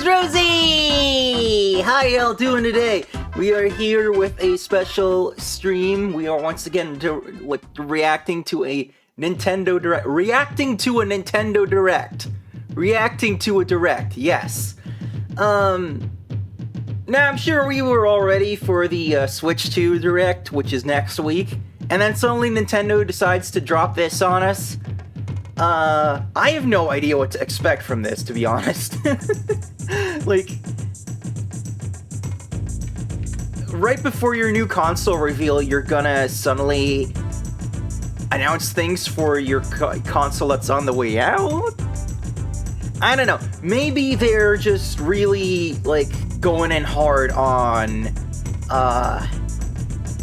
Rosie! How y'all doing today? We are here with a special stream. We are once again reacting to a Nintendo Direct. Reacting to a Nintendo Direct. Reacting to a Direct, yes. Now I'm sure we were all ready for the Switch 2 Direct, which is next week. And then suddenly Nintendo decides to drop this on us. I have no idea what to expect from this, to be honest. Like, right before your new console reveal, you're gonna suddenly announce things for your console that's on the way out? I don't know. Maybe they're just really, like, going in hard on,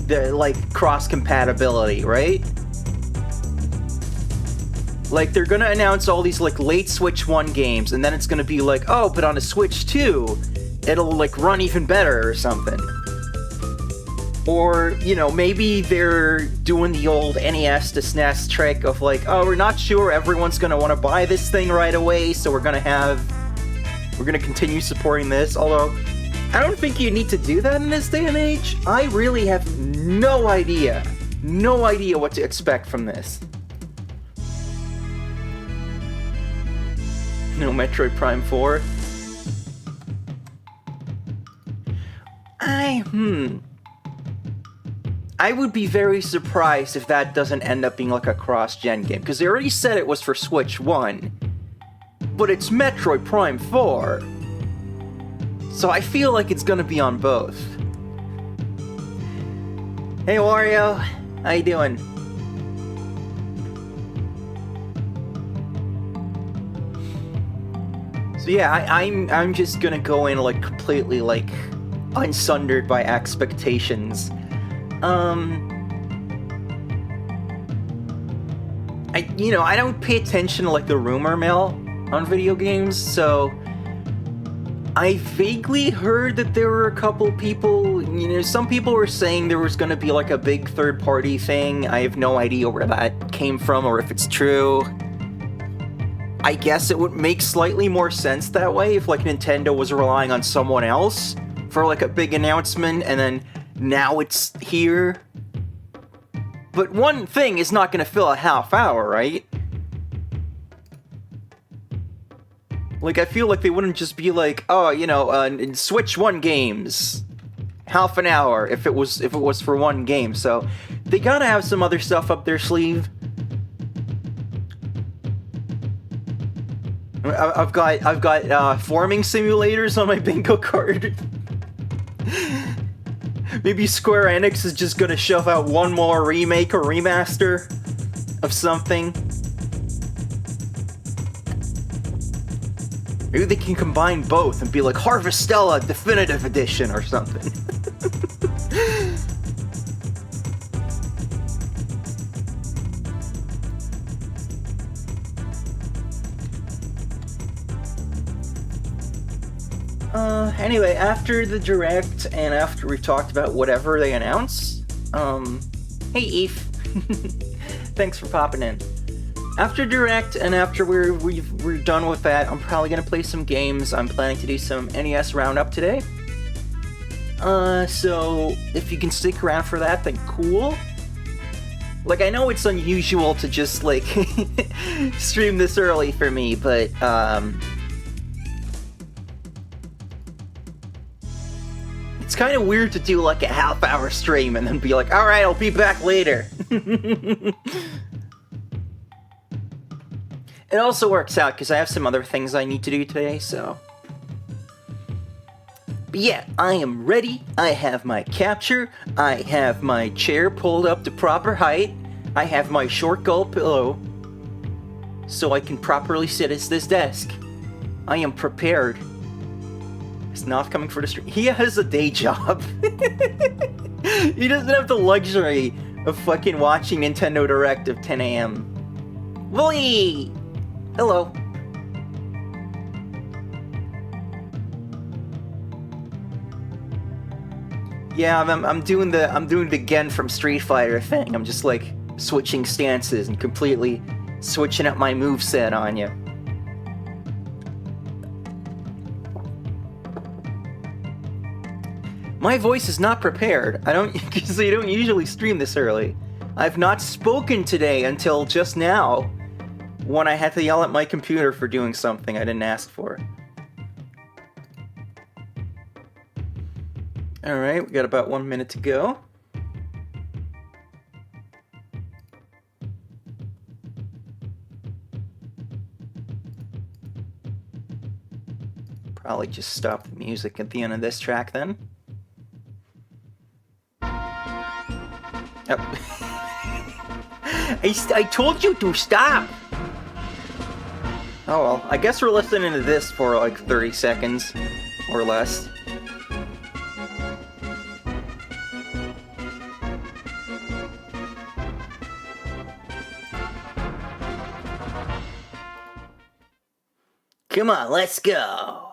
the, like, cross-compatibility, right? Like, they're gonna announce all these, like, late Switch 1 games, and then it's gonna be like, oh, but on a Switch 2, it'll, like, run even better or something. Or, you know, maybe they're doing the old NES to SNES trick of, like, oh, we're not sure everyone's gonna want to buy this thing right away, so we're gonna continue supporting this, although I don't think you need to do that in this day and age. I really have no idea what to expect from this. No Metroid Prime 4. I would be very surprised if that doesn't end up being like a cross-gen game, because they already said it was for Switch 1, but it's Metroid Prime 4. So I feel like it's gonna be on both. Hey Wario, how you doing? So yeah, I'm just gonna go in like completely like unsundered by expectations. I don't pay attention to like the rumor mill on video games, so I vaguely heard that there were a couple people, some people were saying there was gonna be like a big third-party thing. I have no idea where that came from or if it's true. I guess it would make slightly more sense that way if, like, Nintendo was relying on someone else for, like, a big announcement, and then now it's here. But one thing is not gonna fill a half hour, right? Like, I feel like they wouldn't just be like, oh, Switch 1 games, half an hour if it was for one game, so they gotta have some other stuff up their sleeve. I've got farming simulators on my bingo card. Maybe Square Enix is just gonna shove out one more remake or remaster of something. Maybe they can combine both and be like Harvestella Definitive Edition or something. Anyway, after the Direct, and after we've talked about whatever they announce, hey Eve, thanks for popping in. After Direct, and after we're done with that, I'm probably gonna play some games. I'm planning to do some NES Roundup today. So, if you can stick around for that, then cool. Like, I know it's unusual to just, like, stream this early for me, but, it's kind of weird to do like a half-hour stream and then be like, alright, I'll be back later. It also works out because I have some other things I need to do today, so. But yeah, I am ready. I have my capture. I have my chair pulled up to proper height. I have my short gulp pillow so I can properly sit at this desk. I am prepared. He's not coming for the stream. He has a day job. He doesn't have the luxury of fucking watching Nintendo Direct at 10 a.m. Willie! Hello. Yeah, I'm doing the Gen from Street Fighter thing. I'm just like switching stances and completely switching up my moveset on you. My voice is not prepared. I don't usually stream this early. I've not spoken today until just now, when I had to yell at my computer for doing something I didn't ask for. Alright, we got about 1 minute to go. Probably just stop the music at the end of this track then. Yep. I told you to stop! Oh well, I guess we're listening to this for like 30 seconds or less. Come on, let's go!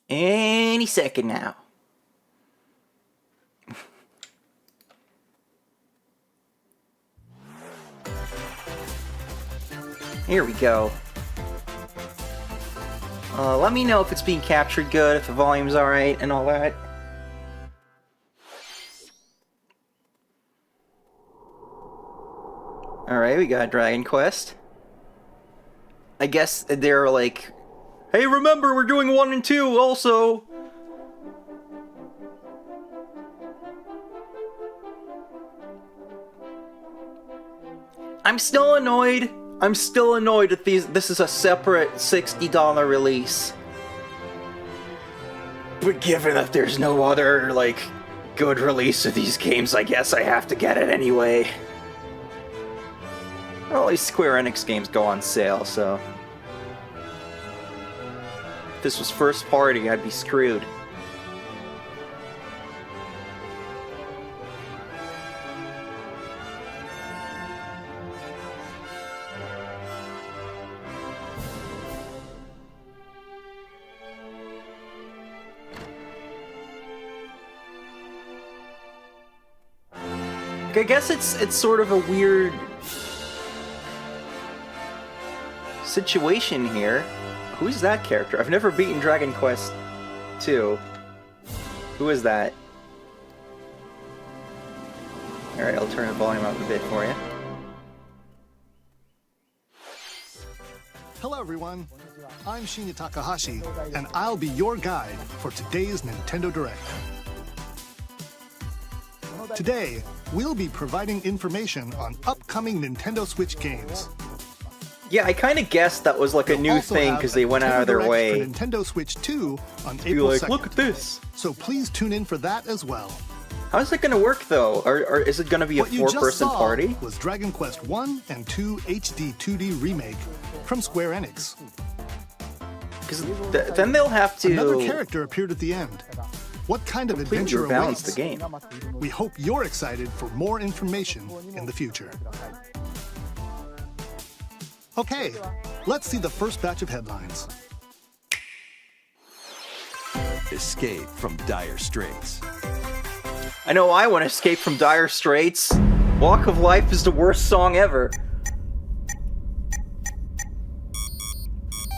Any second now. Here we go. Let me know if it's being captured good, if the volume's alright, and all that. Alright, we got Dragon Quest. I guess they're like, hey, remember, we're doing 1 and 2 also! I'm still annoyed. I'm still annoyed that this is a separate $60 release. But given that there's no other, like, good release of these games, I guess I have to get it anyway. Well, at least Square Enix games go on sale, so... If this was first party, I'd be screwed. I guess it's sort of a weird situation here. Who's that character? I've never beaten Dragon Quest 2. Who is that? Alright, I'll turn the volume up a bit for you. Hello everyone, I'm Shinya Takahashi, and I'll be your guide for today's Nintendo Direct. Today, we'll be providing information on upcoming Nintendo Switch games. Yeah, I kind of guessed that was like a new thing because they went out of their way. For Nintendo Switch 2 on April 2nd. Look at this. So please tune in for that as well. How's it going to work though? Or is it going to be a 4-person party? What was Dragon Quest 1 and 2 HD 2D remake from Square Enix. Because then they'll have to... Another character appeared at the end. What kind of adventure awaits? The game. We hope you're excited for more information in the future. Okay, let's see the first batch of headlines. Escape from dire straits. I know I want to escape from dire straits. Walk of Life is the worst song ever.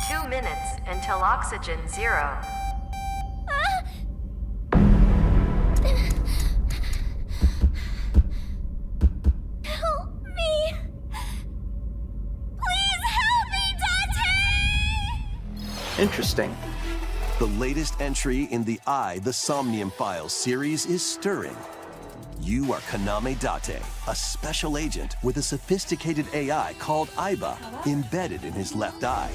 2 minutes until oxygen 0. Help me! Please help me, Dante! Interesting. The latest entry in the The Somnium Files series is stirring. You are Kaname Date, a special agent with a sophisticated AI called Aiba embedded in his left eye.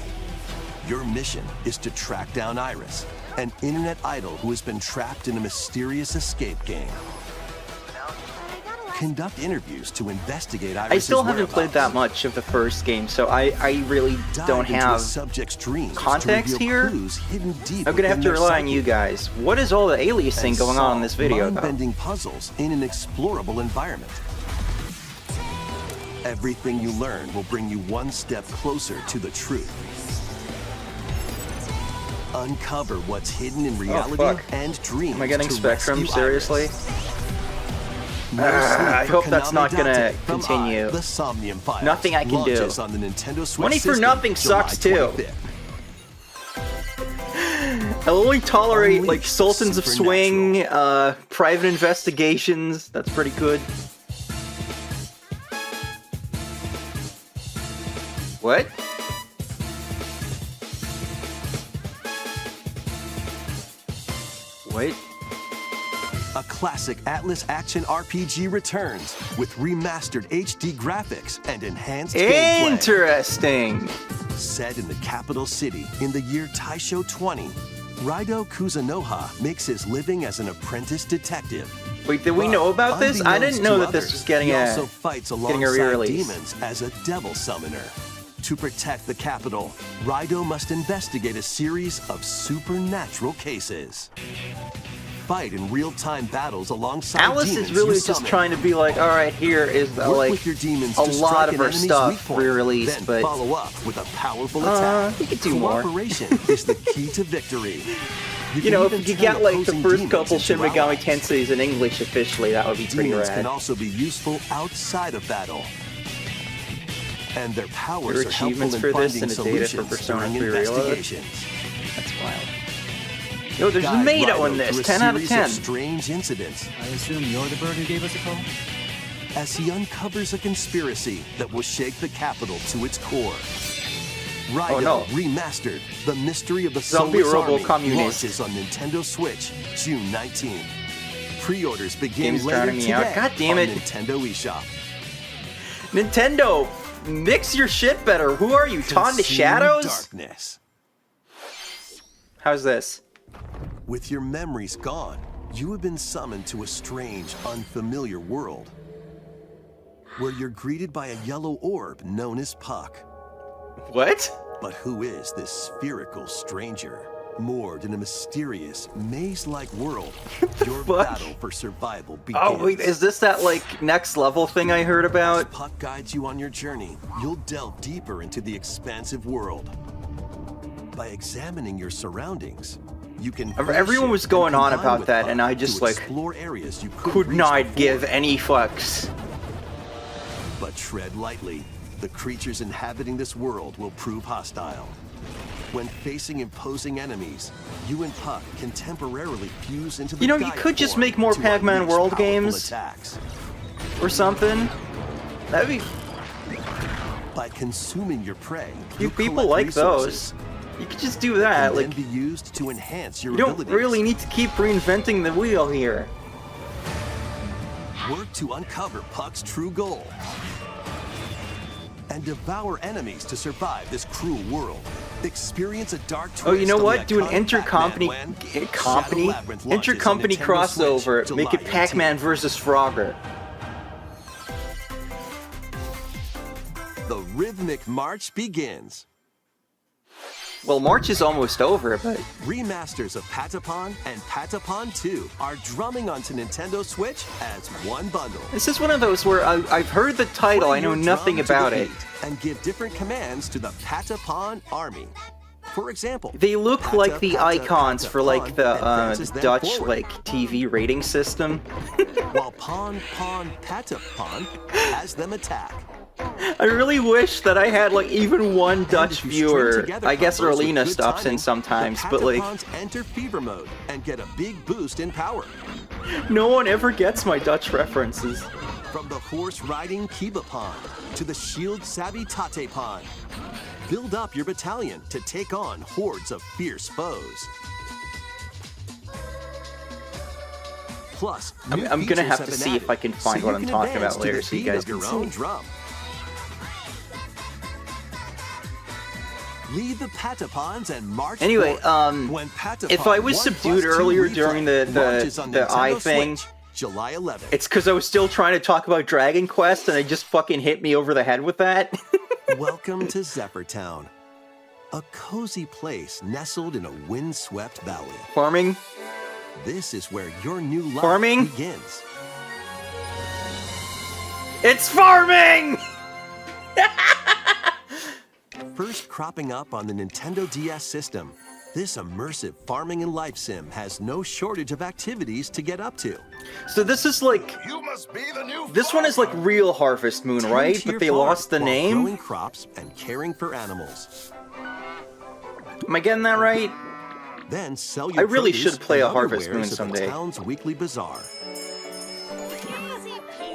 Your mission is to track down Iris, an internet idol who has been trapped in a mysterious escape game. Conduct interviews to investigate Iris' I still haven't played that much of the first game, so I really don't have context here. I'm gonna have to rely on you guys. What is all the aliasing going on in this video, though? Mind-bending puzzles in an explorable environment. Everything you learn will bring you one step closer to the truth. Uncover what's hidden in reality and dreams. Am I getting to Spectrum? rescue Seriously? Iris. I hope that's not gonna From continue. The Somnium Files. Nothing I can do. Launches on the Nintendo Switch Money for system, nothing July sucks, too. 25th. I'll only tolerate like Unleash the Sultans of Swing, private investigations. That's pretty good. What? What? A classic Atlas action RPG returns with remastered HD graphics and enhanced gameplay. Interesting. Set in the capital city in the year Taisho 20, Raido Kuzunoha makes his living as an apprentice detective. Wait, did we know about this? I didn't know that this was getting he a also fights getting a alongside re-release. demons as a devil summoner. To protect the capital, Raido must investigate a series of supernatural cases. Fight in real-time battles alongside Alice demons is really you just summon. trying to be like, all right, here is Work like with your demons a to lot strike of an her enemy's stuff weak point, re-released, then but follow up with a powerful attack. you could do more. Cooperation is the key to victory. You know, if you could get like the opposing first demons couple into Shin Megami allies. Tenseis in English officially, that would be pretty Demons rad. can also be useful outside of battle. And their powers There are are helpful achievements in for this finding and a data for solutions Persona during 3 Reload? investigations. That's wild. Yo, there's a Guide Mato Raido in this. through a 10 out of series 10. strange incidents I assume you're the bird who gave us a call? as he uncovers a conspiracy that will shake the capital to its core. Raido Oh, no. Remastered: The Mystery of the Zombie Soulless Army Robo-Communist. launches on Nintendo Switch June 19th. Pre-orders begin Game's later drowning me today out. God damn on it. Nintendo eShop. Nintendo, mix your shit better. Who are you, Ton to Consume Shadows? Darkness. How's this? With your memories gone, you have been summoned to a strange, unfamiliar world, where you're greeted by a yellow orb known as Puck. What? But who is this spherical stranger? Moored in a mysterious, maze-like world, your fuck? battle for survival begins. Oh, wait, is this that, like, next level thing I heard As about? Puck guides you on your journey, you'll delve deeper into the expansive world. By examining your surroundings, you can Everyone was friendship going and on combine about with that, Puck and I just, to like, explore areas you couldn't could reach not before. give any fucks. But tread lightly. The creatures inhabiting this world will prove hostile. When facing imposing enemies, you and Puck can temporarily fuse into the You know, you Gaia could just form make more to Pac-Man unleash World powerful games. attacks. Or something. That'd be... By consuming your prey, You you'll people collect like resources those. You could just do that that, can like... then be used to enhance your You don't abilities. really need to keep reinventing the wheel here. Work to uncover Puck's true goal and devour enemies to survive this cruel world. Experience a dark twist. Oh, you know on the what? Do an iconic intercompany Pac-Man when Shadow Labyrinth launches on intercompany Nintendo crossover. Switch, Make it July Pac-Man 18th. versus Frogger. The rhythmic march begins. Well, March is almost over, but Remasters of Patapon and Patapon 2 are drumming onto Nintendo Switch as one bundle. this is one of those where I've heard the title, Play I know your nothing drum to the about it. beat and give different commands to the Patapon army. For example, They look Pata, like the Pata, icons for like the advances them Dutch forward, like TV rating system. while Pawn Patapon has them attack. I really wish that I had like even one Dutch if you string viewer. together I guess combos with Erlina good stops in timing, sometimes, the but like Patapons enter fever mode and get a big boost in power. no one ever gets my Dutch references. From the horse-riding Kiba Pond to the shield-savvy Tate Pond, build up your battalion to take on hordes of fierce foes. Plus, new I'm gonna features have to been see if added, I can find so what you I'm can talking advance about to later the so you beat guys of can your own see. drum. Lead the Patapons and march Anyway, forward. When Patapon if I was 1 subdued plus 2 earlier replay during launches on the eye Nintendo thing, Switch, July 11th. it's because I was still trying to talk about Dragon Quest and they just fucking hit me over the head with that. Welcome to Zephyr Town, a cozy place nestled in a windswept valley. Farming? This is where your new life Farming? begins. It's farming! First cropping up on the Nintendo DS system, This immersive farming and life sim has no shortage of activities to get up to. So this is like... You must be the new This one is like real Harvest Moon, Tend right? to But your they farm lost the while name? growing crops and caring for animals. Am I getting that right? Then sell your I really produce should play and a other Harvest wares Moon at the someday. town's weekly bazaar.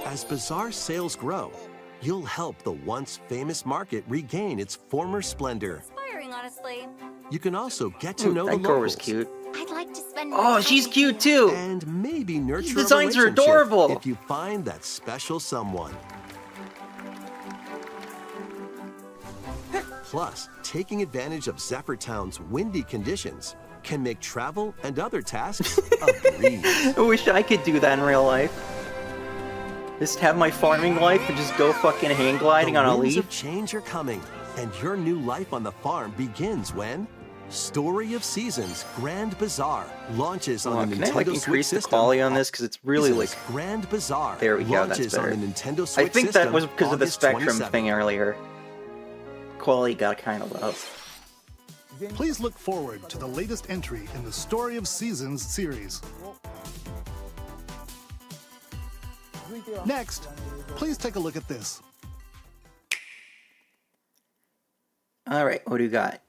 As bazaar sales grow, you'll help the once famous market regain its former splendor. Inspiring, honestly. You can also get to know the That girl was locals cute. I'd like to spend. Oh, she's cute too! and maybe nurture These designs a are relationship adorable. if you find that special someone. Plus, taking advantage of Zephyr Town's windy conditions can make travel and other tasks a breeze. I wish I could do that in real life. Just have my farming life and just go fucking hang gliding The on a winds leaf. of change are coming, and your new life on the farm begins when Story of Seasons Grand Bazaar launches on the Can I Nintendo like Switch increase the system. quality on this? Because it's really like... Seasons Grand Bazaar There we go, that's launches on better. the Nintendo Switch I think system that was because of the August Spectrum 27th. thing earlier. Quality got kind of low. Please look forward to the latest entry in the Story of Seasons series. Next, please take a look at this. Alright, what do you got?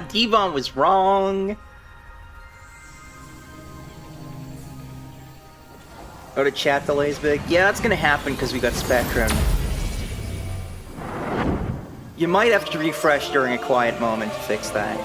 Devon was wrong. Oh, the chat delay's big? Yeah, that's gonna happen because we got Spectrum. You might have to refresh during a quiet moment to fix that.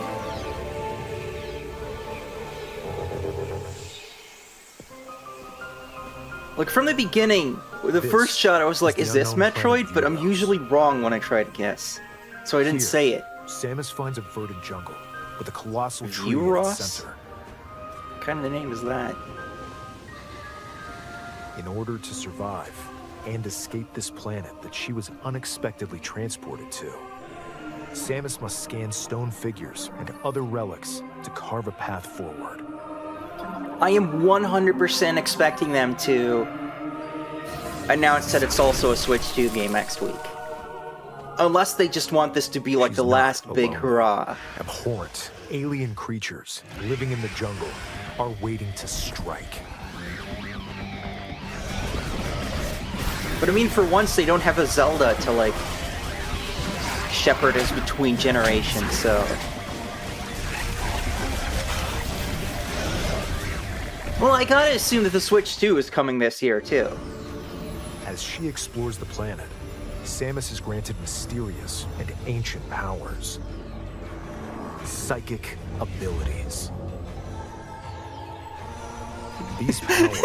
Like, from the beginning, the first shot I was like, is this Metroid? But I'm usually wrong when I try to guess. So I didn't say it. Samus finds a verdant jungle with a colossal tree at Hurrah? its center. What kind of name is that? In order to survive and escape this planet that she was unexpectedly transported to, Samus must scan stone figures and other relics to carve a path forward. I am 100% expecting them to announce that it's also a Switch 2 game next week. Unless they just want this to be like She's the not last big alone. hurrah. Abhorrent, alien creatures living in the jungle are waiting to strike. But I mean, for once, they don't have a Zelda to, like, shepherd us between generations, so... Well, I gotta assume that the Switch 2 is coming this year, too. As she explores the planet, Samus is granted mysterious and ancient powers. Psychic abilities. These powers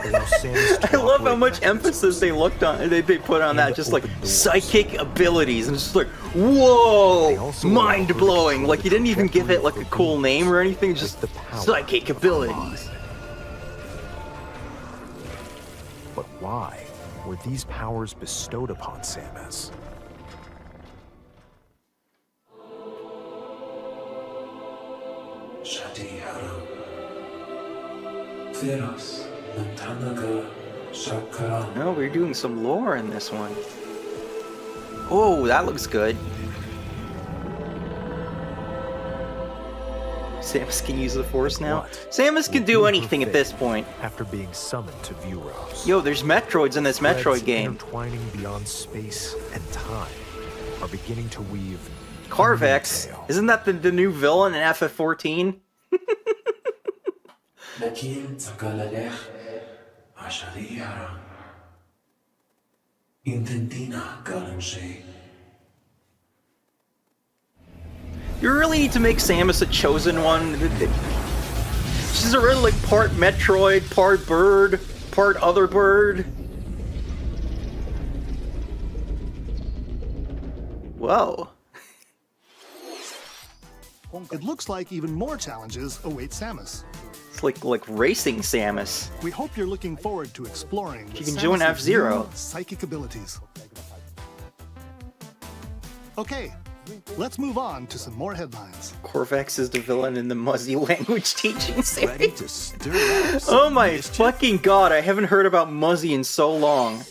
allow Samus to I love how operate much emphasis they put on that, just like, psychic abilities, and just like, whoa! Mind-blowing! Like, you didn't even give it, like, a cool name or anything, just psychic abilities. But why were these powers bestowed upon Samus? No, we're doing some lore in this one. Oh, that looks good. Samus can use the Force now? What Samus can will do be anything her at this fate point. After being summoned to Vuros. Yo, there's Metroids in this Threads Metroid game. intertwining beyond space and time are beginning to weave a new Carvex. tale. Isn't that the new villain in FF14? You really need to make Samus a chosen one. She's already like part Metroid, part bird, part other bird. Whoa. It looks like even more challenges await Samus. It's like racing Samus. We hope you're looking forward to exploring She can join F-Zero. psychic abilities. Okay, Let's move on to some more headlines. Corvax is the villain in the Muzzy language teaching Ready series. to stir up some Oh my mischief? fucking god, I haven't heard about Muzzy in so long.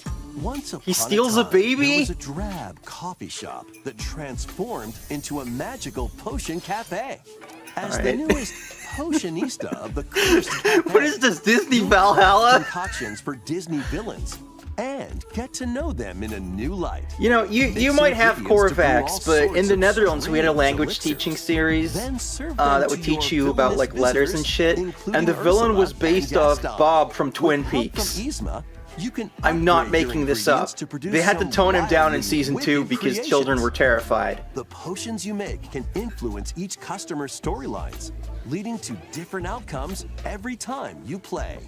Once upon He steals a time, baby? There was a drab coffee shop that transformed into a magical potion cafe. As the Alright. newest potionista of the cursed cafe, What is this, Disney you'll Valhalla? concoctions for Disney villains and get to know them in a new light. You know, you Mix might have ingredients to brew all Corvax, but in sorts the of Netherlands we had a strange language elixirs. teaching series Then serve that them would to your teach you about like villainous letters and visitors, shit, including and the villain Ursula was and based off Gaston. Bob from Twin With help Peaks. from Yzma, you can I'm not upgrade your making this up. ingredients to produce They had to some tone him down in wildly season 2 wicked because children creations. were terrified. The potions you make can influence each customer's storylines, leading to different outcomes every time you play.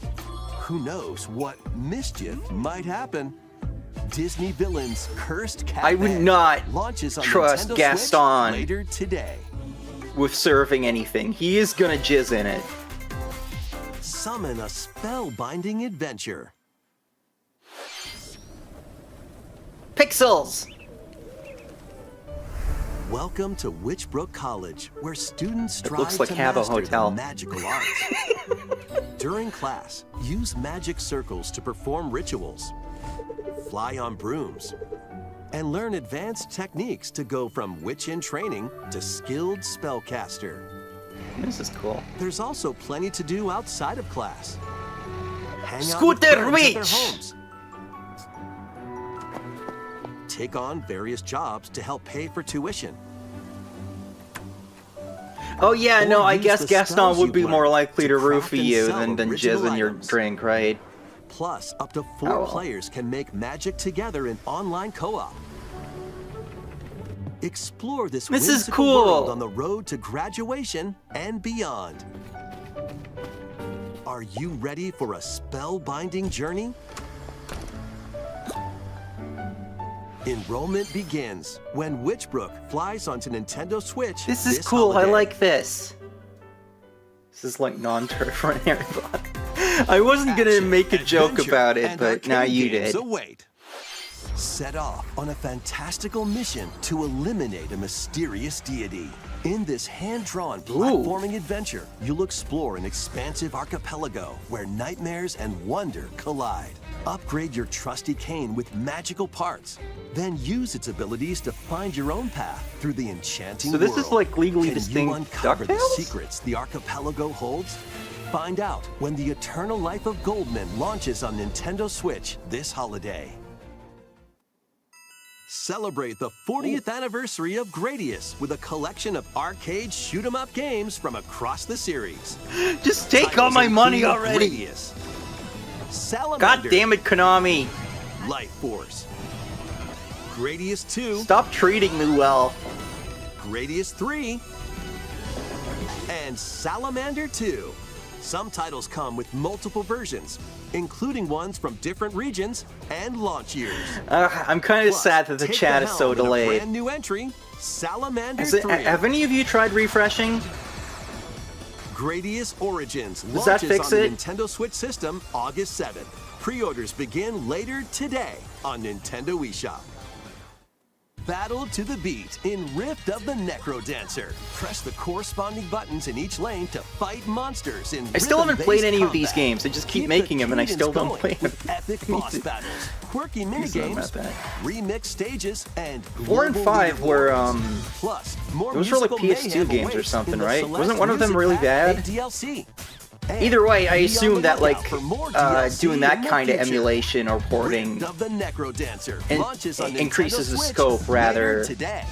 Who knows what mischief might happen? Disney Villains Cursed Cafe I would not launches on trust Nintendo Gaston. Switch later today. With serving anything, he is gonna jizz in it. Summon a spellbinding adventure. Pixels! Welcome to Witchbrook College, where students strive looks like to Habbo master Hotel. the magical arts. During class, use magic circles to perform rituals, fly on brooms, and learn advanced techniques to go from witch in training to skilled spellcaster. This is cool. There's also plenty to do outside of class. Hang out with Scooter friends at their Witch! homes. Take on various jobs to help pay for tuition. Oh yeah, Or no, I use guess the Gaston spells would you've be more learned likely to to craft roofie and you sell than original jizz in your items. drink, right? Plus, up to 4 Oh, well. players can make magic together in online co-op. Explore this This is whimsical cool. world on the road to graduation and beyond. Are you ready for a spellbinding journey? Enrollment begins when Witchbrook flies onto Nintendo Switch. This is cool, I holiday. like this. This is like non-tertiary block. I wasn't gonna Action, make a joke adventure, about it, and but now arcade you games did. await. Set off on a fantastical mission to eliminate a mysterious deity. In this hand-drawn platforming adventure, you'll explore an expansive archipelago where nightmares and wonder collide. Upgrade your trusty cane with magical parts, then use its abilities to find your own path through the enchanting So world. this is like legally Can distinct you uncover the DuckTales? secrets the archipelago holds? Find out when The Eternal Life of Goldman launches on Nintendo Switch this holiday. Celebrate the 40th anniversary of Gradius with a collection of arcade shoot-'em-up games from across the series. Just take all Titles my money include already! Gradius, Salamander, God damn it, Konami! Life Force, Gradius 2, Stop treating me well. Gradius 3, and Salamander 2. Some titles come with multiple versions, including ones from different regions and launch years. I'm kind of Plus, sad that the take chat the is so helm in a delayed. brand new entry, Salamander Is it, 3. have any of you tried refreshing? Gradius Origins Does that launches fix on the it? Nintendo Switch system August 7th. Pre-orders begin later today on Nintendo eShop. Battle to the beat in Rift of the Necro Dancer. Press the corresponding buttons in each lane to fight monsters in I still haven't played rhythm-based any of these combat. games. They just keep the making them and I still cadence don't play going them. with epic boss battles, quirky minigames, about that. remix stages, and 4 and global 5 were, leaderboards. Plus, more those were like musical PS2 mayhem games or awaits something, in the right? Celeste Wasn't one of them Music really Pack bad? and DLC. And Either way, I be on assume the that like lookout for more DLC doing in that the kind of future. emulation or porting Rift of the Necro Dancer in- launches on increases Nintendo the Switch scope rather- later today.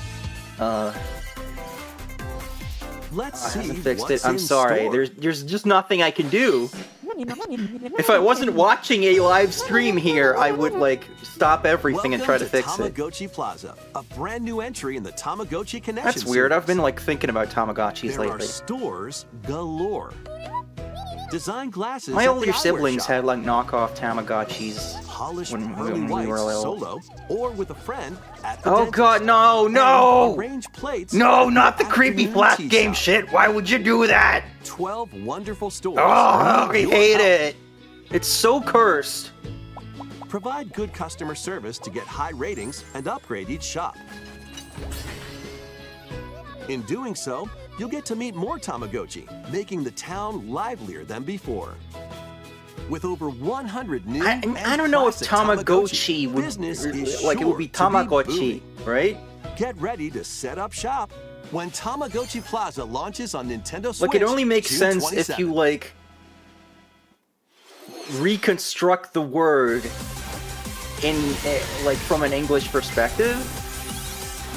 Let's I see haven't fixed what's it. I'm in sorry. store. There's just nothing I can do. If I wasn't watching a live stream here, I would like stop everything and try to fix it. Tamagotchi Plaza, a brand new entry in the Tamagotchi Connection. That's weird. I've series. been like thinking about Tamagotchis There are lately. stores galore. Design glasses. My at older the eyewear siblings shop. had like knockoff Tamagotchis. Polished when pearly we whites were little. solo or with a friend at the Oh dentist. god, no, And no! arrange plates No, at not the creepy afternoon flat tea game shop. shit. Why would you do that? 12 wonderful stores. Oh, I need your hate help. it. It's so cursed. Provide good customer service to get high ratings and upgrade each shop. In doing so, you'll get to meet more Tamagotchi, making the town livelier than before. With over 100 new I don't know if Tamagotchi would business is like it would be sure to be Tamagotchi, booming. right? Get ready to set up shop when Tamagotchi Plaza launches on Nintendo Switch. Like it only makes June sense if 27th. you like reconstruct the word in like from an English perspective.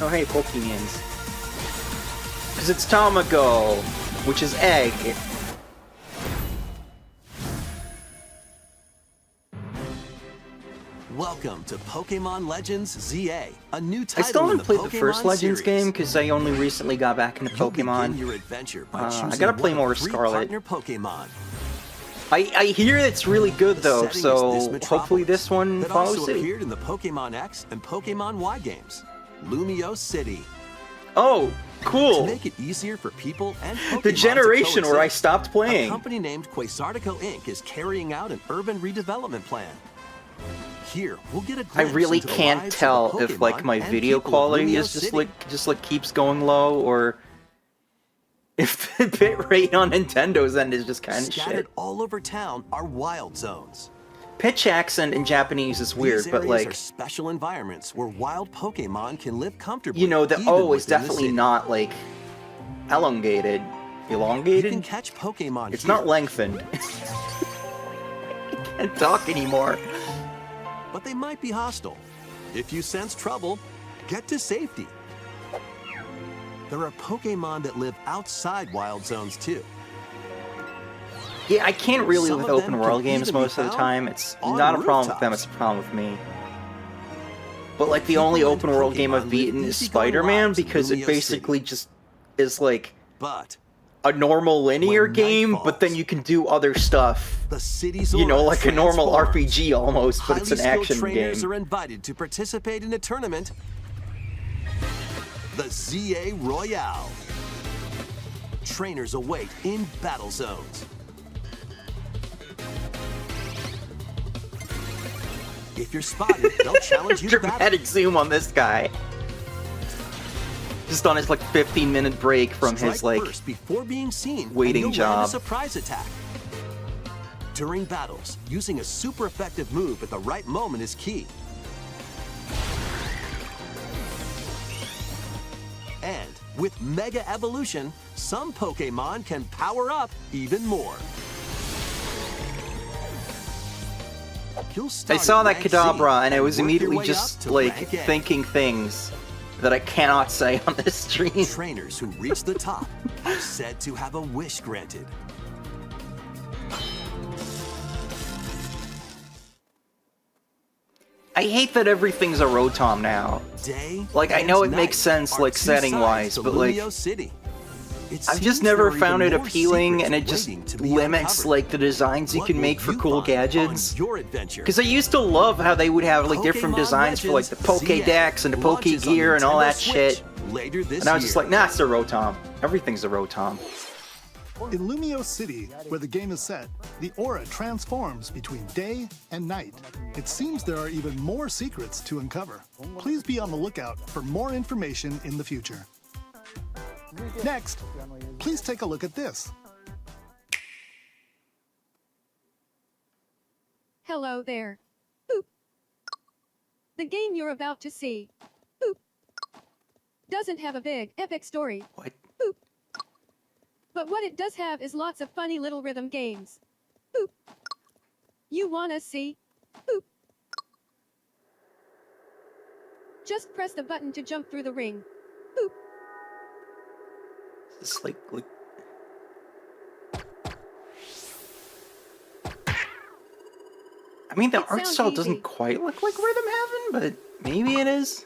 Oh hey, Pokemons. Because it's Tamago, which is egg. Welcome to Pokemon Legends ZA, a new title I still in haven't the played the Pokemon first Legends series. game because I only recently got back into You'll begin Pokemon. your adventure by I choosing gotta play one more of 3 Scarlet. partner Pokemon. I hear it's really good The though, setting is so this hopefully metropolis this one that follows also suit. appeared in the Pokemon X and Pokemon Y games, Lumio City. Oh, To cool! make it easier for people and Pokemon The to generation where I coexist, stopped a playing. company named Quasartico Inc. is carrying out an urban redevelopment plan. Here, we'll get a I glimpse really into the can't lives of tell the if like Pokemon my and video people of quality Lumio is just City. like keeps going low, or if the bit rate on Nintendo's end is just kind of Scattered shit. all over town are wild zones. Pitch accent in Japanese is weird, These but areas are like special environments where wild Pokemon can live comfortably. you know the even O is within the definitely city. not like elongated. You Elongated? can catch Pokemon It's here, not lengthened. I can't talk anymore. but they might be hostile. If you sense trouble, get to safety. There are Pokemon that live outside wild zones too. Yeah, I can't really Some with of them open world can games even be most of the found time. It's on not a problem with them, rooftops. it's a problem with me. But like the People only and open world game Pokemon I've beaten live is easygoing Spider-Man lives in because it Lumio basically City. just is like But a normal linear When night game, but then falls, you can do other stuff. the city's You know, aura like a normal transforms. RPG almost, but it's an Highly skilled action trainers game. are invited to participate in a tournament, the ZA Royale. Trainers await in battle zones. If you're spotted, they'll challenge you to battle. Dramatic zoom on this guy. Just on his like 15-minute break from Strike his like first before being seen, waiting and you'll land job. a surprise attack. During battles, using a super effective move at the right moment is key. And with Mega Evolution, some Pokemon can power up even more. You'll I start saw at that rank Z Kadabra and I was work your immediately way just up to like rank A. thinking things that I cannot say on this stream. Trainers who reach the top are said to have a wish granted. I hate that everything's a Rotom now. Day Like, I and know it night makes sense, are like, two setting-wise, sides to but, like, Lumio City. It I've seems just never there are found it even more appealing, secrets and it just waiting to be limits uncovered. like the designs you What can will make for you cool find gadgets. on your adventure? Because I used to love how they would have like different Pokemon designs for like the Legends Pokédex and the launches on Pokégear and all Nintendo that Switch shit. later this And I was just year. like, nah, it's a Rotom. Everything's a Rotom. In Lumio City, where the game is set, the aura transforms between day and night. It seems there are even more secrets to uncover. Please be on the lookout for more information in the future. Next, please take a look at this. Hello there. Boop. The game you're about to see, boop, doesn't have a big, epic story. What? Boop. But what it does have is lots of funny little rhythm games. Boop. You wanna see? Boop. Just press the button to jump through the ring. Boop. It's like I mean, the It art sounds style easy. doesn't quite look like Rhythm Heaven, but maybe it is.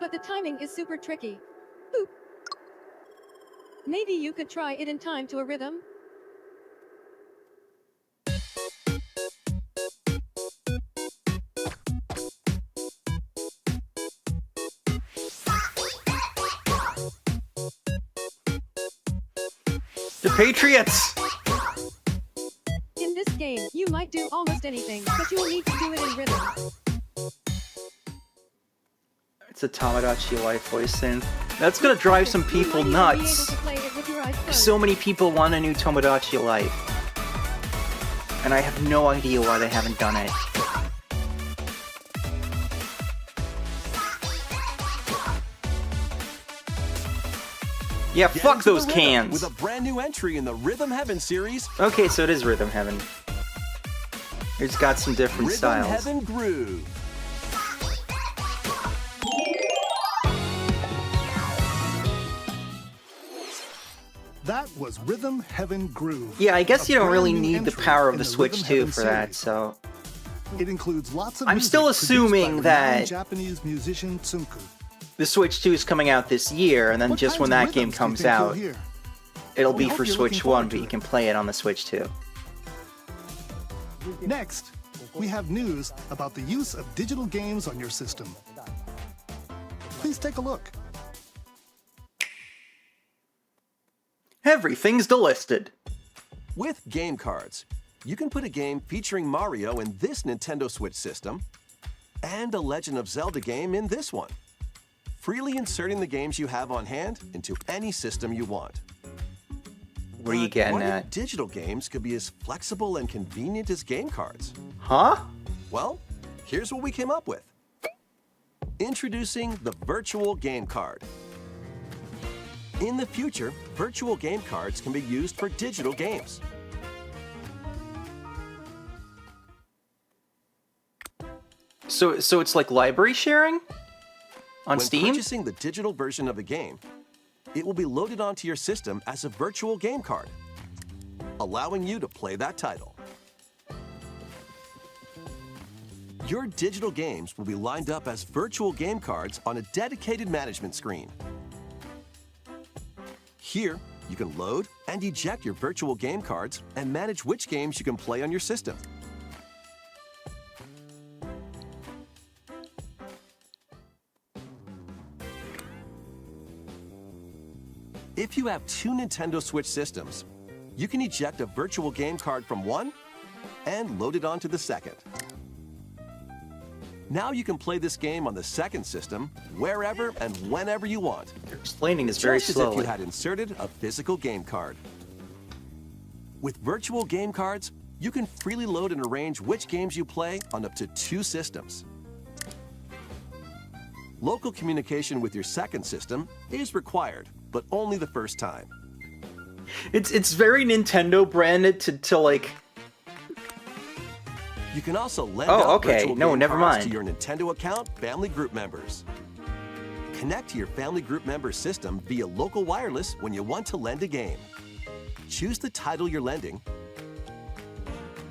But the timing is super tricky. Boop. Maybe you could try it in time to a rhythm. The Patriots! In this game, you might do almost anything, but you'll need to do it in rhythm. It's a Tamagotchi Life voice synth. That's gonna drive some people nuts. So many people want a new Tomodachi Life. And I have no idea why they haven't done it. Yeah, Get fuck into those the rhythm cans! With a brand new entry in the Rhythm Heaven series. Okay, so it is Rhythm Heaven. It's got some different Rhythm styles. Heaven Groove. That was Rhythm Heaven Groove. Yeah, I guess a you don't really brand new need the entry power of in the Switch Rhythm 2 Heaven for that, series. so... It includes lots of I'm music still produced assuming by that- renowned Japanese musician Tsunku. The Switch 2 is coming out this year, and then What just kinds when of that rhythms game do you comes think you'll out, hear? it'll We be hope for you're Switch looking forward 1, but to you it. can play it on the Switch 2. Next, we have news about the use of digital games on your system. Please take a look. Everything's delisted. With game cards, you can put a game featuring Mario in this Nintendo Switch system and a Legend of Zelda game in this one, freely inserting the games you have on hand into any system you want. What are you But getting what if at? digital games could be as flexible and convenient as game cards? Huh? Well, here's what we came up with. Introducing the Virtual Game Card. In the future, virtual game cards can be used for digital games. So it's like library sharing? On When Steam? purchasing the digital version of the game, it will be loaded onto your system as a virtual game card, allowing you to play that title. Your digital games will be lined up as virtual game cards on a dedicated management screen. Here, you can load and eject your virtual game cards and manage which games you can play on your system. If you have two Nintendo Switch systems, you can eject a virtual game card from one and load it onto the second. Now you can play this game on the second system wherever and whenever you want. You're explaining this very Just as if slowly. you had inserted a physical game card. With virtual game cards, you can freely load and arrange which games you play on up to two systems. Local communication with your second system is required, but only the first time. It's very Nintendo branded to like... You can also lend Oh, out okay. virtual No, game never cards to mind. your Nintendo account family group members. Connect to your family group member system via local wireless when you want to lend a game. Choose the title you're lending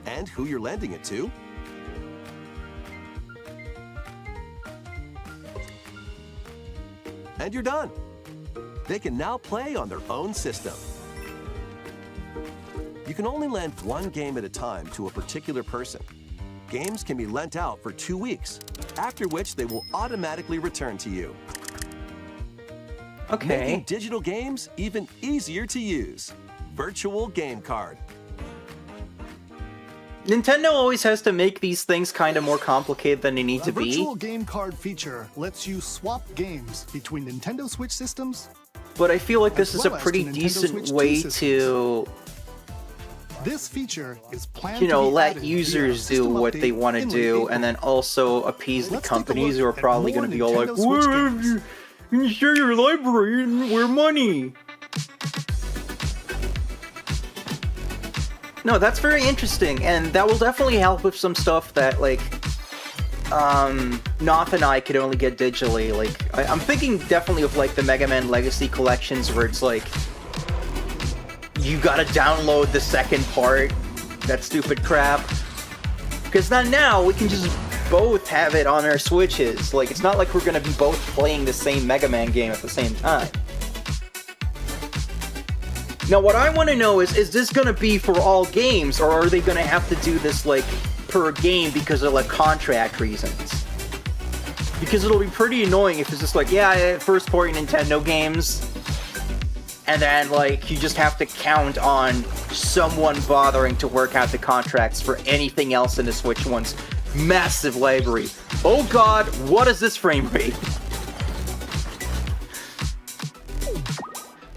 and who you're lending it to. And you're done. They can now play on their own system. You can only lend one game at a time to a particular person. Games can be lent out for 2 weeks, after which they will automatically return to you. Making Okay. digital games even easier to use. Virtual Game Card. Nintendo always has to make these things kind of more complicated than they need The to be. virtual game card feature lets you swap games between Nintendo Switch systems. But I feel like this as is a well as pretty to Nintendo decent Switch 2 way systems. to, This feature is planned you know, to be let added users via a do system what they update want to in do, late and then also appease the Let's take a companies look who are at probably more going to be all like, Nintendo Switch "Well, games." you share your library and we're money." No, that's very interesting, and that will definitely help with some stuff that, like, Noth and I could only get digitally. Like, I'm thinking definitely of, like, the Mega Man Legacy collections, where it's like, you gotta download the second part, that stupid crap. Because now we can just both have it on our Switches. Like, it's not like we're gonna be both playing the same Mega Man game at the same time. Now, what I want to know is this going to be for all games, or are they going to have to do this, like, per game because of, like, contract reasons? Because it'll be pretty annoying if it's just like, yeah, first-party Nintendo games, and then, like, you just have to count on someone bothering to work out the contracts for anything else in the Switch One's massive library. Oh god, what is this frame rate?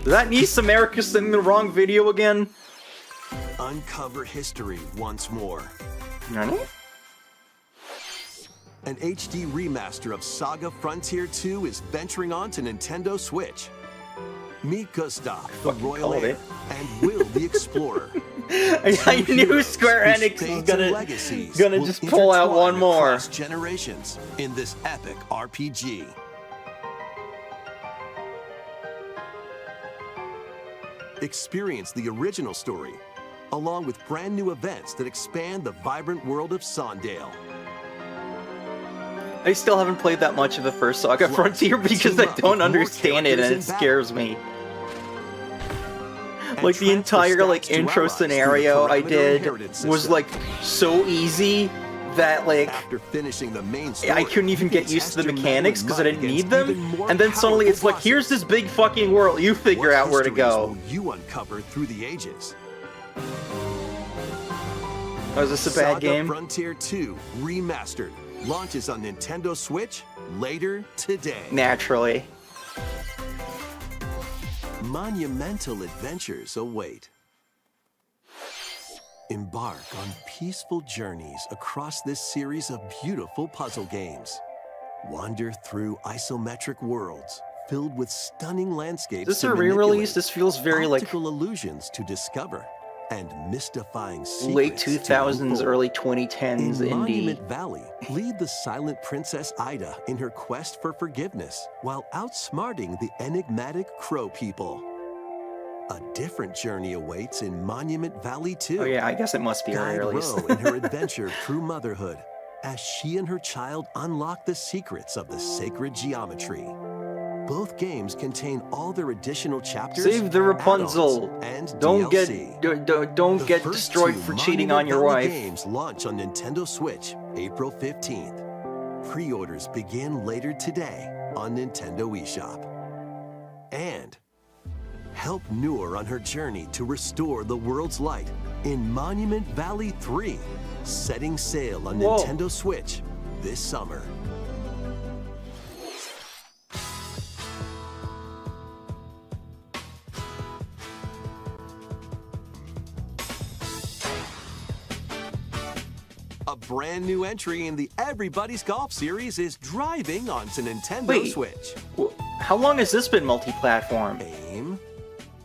Is that Niece America sending the wrong video again? Uncover history once more. Nani? An HD remaster of Saga Frontier 2 is venturing on to Nintendo Switch. Meet Gustav, the Royal called Heir, it. and Will the Explorer. I knew Heroes Square whose Enix was fates and gonna legacies will just pull out intertwine one more. across generations in this epic RPG. Experience the original story, along with brand new events that expand the vibrant world of Sondale. I still haven't played that much of the first Saga Plus, Frontier because team I up don't with more understand it and characters it in scares me. And Like the transfer entire stats like to intro allies through the scenario I parameter did inheritance was system. like so easy that like After finishing the main story, I couldn't even you can get used to test the your mechanics metal because I and didn't might need them, against even and then more suddenly it's like, powerful here's this bosses. big fucking world, you figure What out where to histories go. will you uncover through the ages? Oh, is this a bad Saga game? Frontier 2 Remastered launches on Nintendo Switch later today. Naturally. Monumental adventures await. Embark on peaceful journeys across this series of beautiful puzzle games. Wander through isometric worlds filled with stunning landscapes. Is this to a re-release? manipulate, This feels very like optical illusions to discover, and mystifying secrets late to 2000s, unfold. early 2010s In indie. Monument Valley, lead the silent Princess Ida in her quest for forgiveness while outsmarting the enigmatic Crow people. A different journey awaits in Monument Valley 2. Oh yeah, I guess it must be a Guide re-release. Ro in her adventure through motherhood as she and her child unlock the secrets of the sacred geometry. Both games contain all their additional chapters, Save the Rapunzel. add-ons, and Don't DLC. don't The get first destroyed two for cheating Monument on your Valley wife. games launch on Nintendo Switch April 15th. Pre-orders begin later today on Nintendo eShop. And help Noor on her journey to restore the world's light in Monument Valley 3, setting sail on Whoa. Nintendo Switch this summer. A brand new entry in the Everybody's Golf series is driving onto Nintendo Wait. Switch. How long has this been multi-platform? Aim.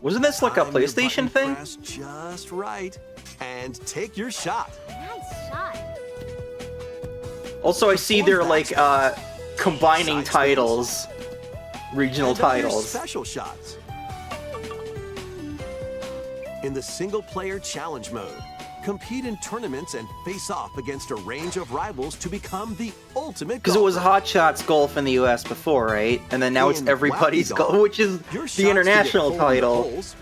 Wasn't this like a Time your PlayStation button thing? press just right, and take your shot. Nice shot. Also, I see they're like combining Side titles, regional And other titles. special shots. In the single-player challenge mode, compete in tournaments and face off against a range of rivals to become the ultimate Because it was golfer. Hot Shots Golf in the US before, right? And then now it's In Everybody's Wacky Golf, Golf, which is Your shots the to get international hole in the title. holes,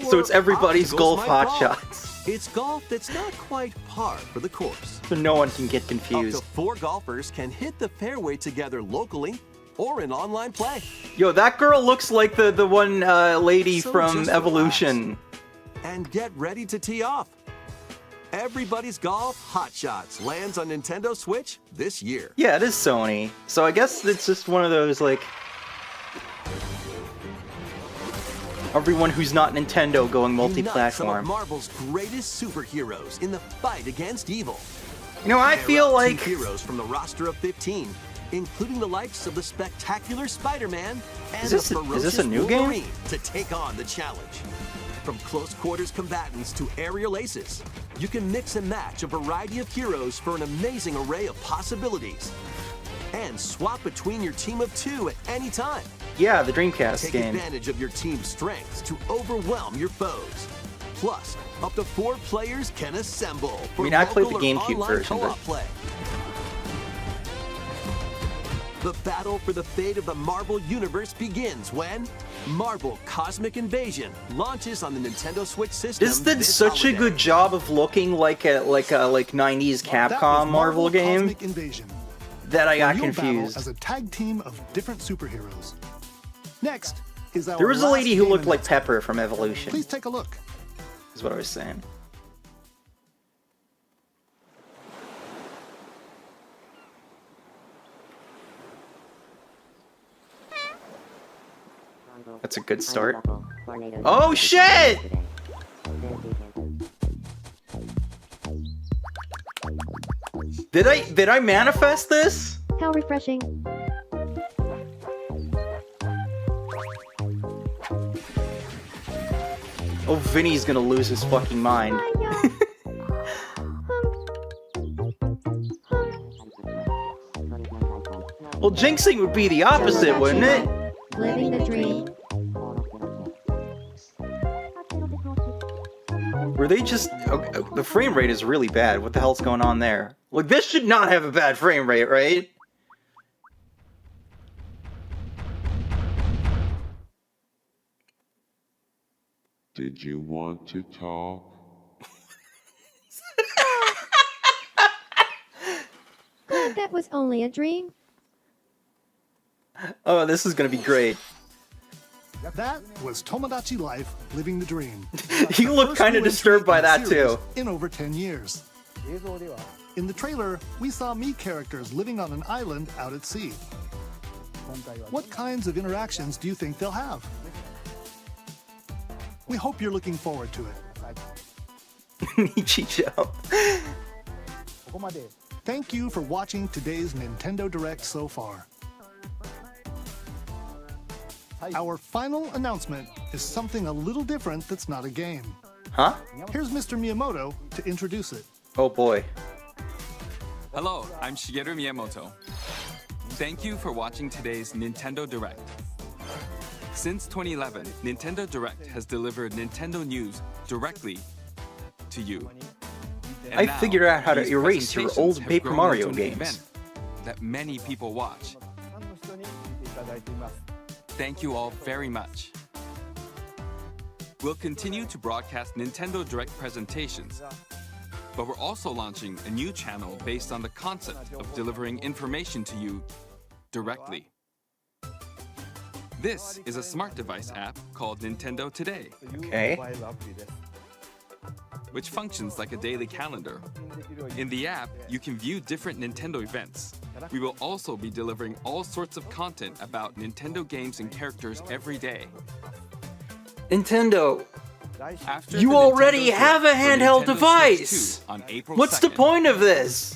So it's or Everybody's obstacles Golf might Hot fall. Shots. It's golf that's not quite par for the course. So no one can get Up confused. to 4 golfers can hit the fairway together locally or in online play. Yo, that girl looks like the one lady So from just Evolution. And get ready to tee off. Everybody's Golf Hot Shots lands on Nintendo Switch this year. Yeah, it is Sony. So I guess it's just one of those like everyone who's not Nintendo going Unite some of multi-platform. Marvel's greatest superheroes in the fight against evil. You know, I Pair feel up like 2 heroes from the roster of 15, including the likes of the spectacular Spider-Man and Is this the a- is ferocious this a new game? Wolverine to take on the challenge. From close quarters combatants to aerial aces, you can mix and match a variety of heroes for an amazing array of possibilities. And swap between your team of 2 at any time. yeah, the Dreamcast Take game. advantage of your team's strengths to overwhelm your foes. Plus, up to 4 players can assemble for mean, I played local the or GameCube online version, but- co-op play. The battle for the fate of the Marvel Universe begins when Marvel Cosmic Invasion launches on the Nintendo Switch system. This did this such a holiday. good job of looking like a 90s That was Capcom Marvel game Cosmic Invasion, that I where got you'll battle confused. as a tag team of different superheroes. Next is our There was a last lady who game looked like announcement. Pepper from Evolution, Please take a look. is what I was saying. That's a good start. Oh shit! Did I manifest this? How refreshing. Oh, Vinny's gonna lose his fucking mind. Well, jinxing would be the opposite, wouldn't it? Living the dream. Were they just... Okay, the frame rate is really bad. What the hell's going on there? Like, this should not have a bad frame rate, right? Did you want to talk? Glad that was only a dream. Oh, this is gonna be great. That was Tomodachi Life, Living the Dream. You look First kind of new disturbed by entry in that the series too. In over 10 years. In the trailer, we saw Mii characters living on an island out at sea. What kinds of interactions do you think they'll have? We hope you're looking forward to it. Nichijou. Thank you for watching today's Nintendo Direct so far. Our final announcement is something a little different that's not a game. Huh? Here's Mr. Miyamoto to introduce it. Oh boy. Hello, I'm Shigeru Miyamoto. Thank you for watching today's Nintendo Direct. Since 2011, Nintendo Direct has delivered Nintendo news directly to you. And I now, figured out how to these erase your presentations old have Paper grown Mario into an games. event that many people watch. Thank you all very much. We'll continue to broadcast Nintendo Direct presentations, but we're also launching a new channel based on the concept of delivering information to you directly. This is a smart device app called Nintendo Today, Okay. which functions like a daily calendar. In the app, you can view different Nintendo events. We will also be delivering all sorts of content about Nintendo games and characters every day. Nintendo, After you the already Nintendo have a Direct for handheld Nintendo device. Switch 2 on April What's the 2nd, point of this?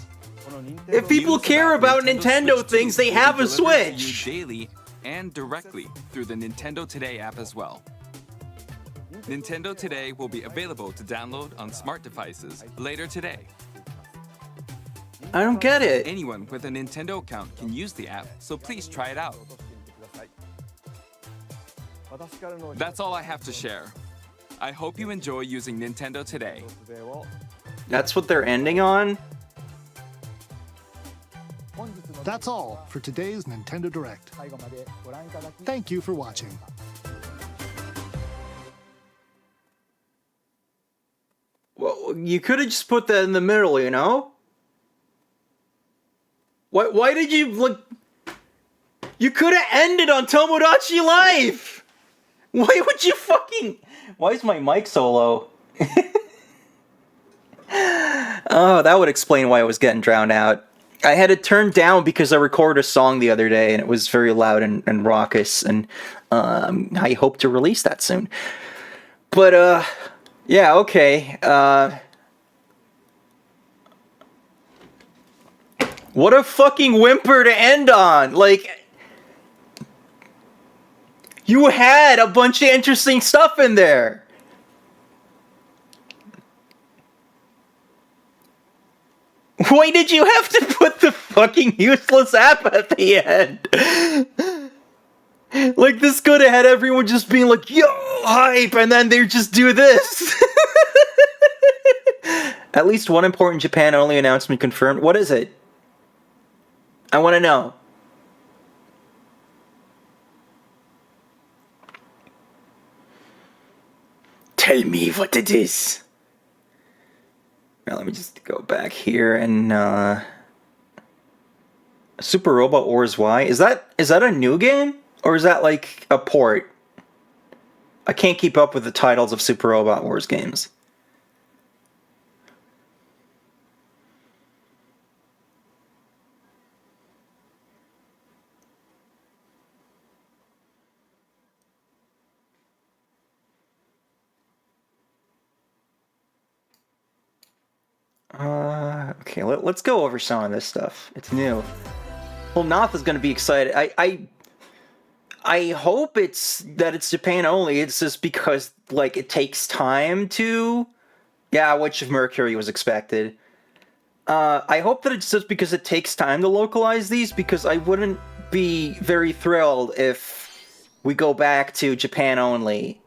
If people news care about Nintendo Switch 2 things, they will be have a delivered to Switch. you daily and directly through the Nintendo Today app as well. Nintendo Today will be available to download on smart devices later today. I don't get it. Anyone with a Nintendo account can use the app, so please try it out. That's all I have to share. I hope you enjoy using Nintendo Today. That's what they're ending on? That's all for today's Nintendo Direct. Thank you for watching. Well, you could have just put that in the middle, you know? Why did you, like... You could have ended on Tomodachi Life! Why would you fucking... Why is my mic so low? Oh, that would explain why I was getting drowned out. I had it turned down because I recorded a song the other day and it was very loud and raucous, and I hope to release that soon. But, yeah, okay. What a fucking whimper to end on! Like, you had a bunch of interesting stuff in there! Why did you have to put the fucking useless app at the end? Like, this could have had everyone just being like, yo, hype, and then they just do this. At least one important Japan-only announcement confirmed. What is it? I want to know. Tell me what it is. Now let me just go back here and Super Robot Wars Y. Is that a new game? Or is that like a port? I can't keep up with the titles of Super Robot Wars games. Okay, let's go over some of this stuff. It's new. Well, Nath is gonna be excited. I hope it's Japan only. It's just because, like, it takes time to... Yeah, Witch of Mercury was expected. I hope that it's just because it takes time to localize these, because I wouldn't be very thrilled if we go back to Japan only.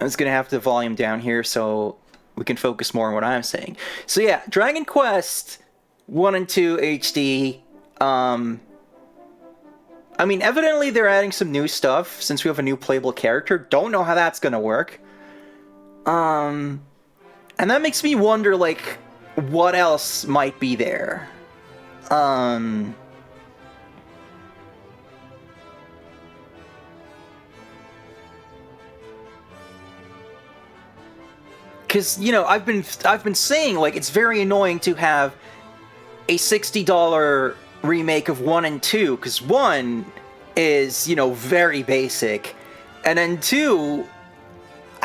I'm just gonna have to volume down here so we can focus more on what I'm saying. So yeah, Dragon Quest 1 and 2 HD. I mean, evidently they're adding some new stuff since we have a new playable character. Don't know how that's gonna work. And that makes me wonder, like, what else might be there. Because, you know, I've been saying, like, it's very annoying to have a $60 remake of 1 and 2, because 1 is, you know, very basic, and then 2,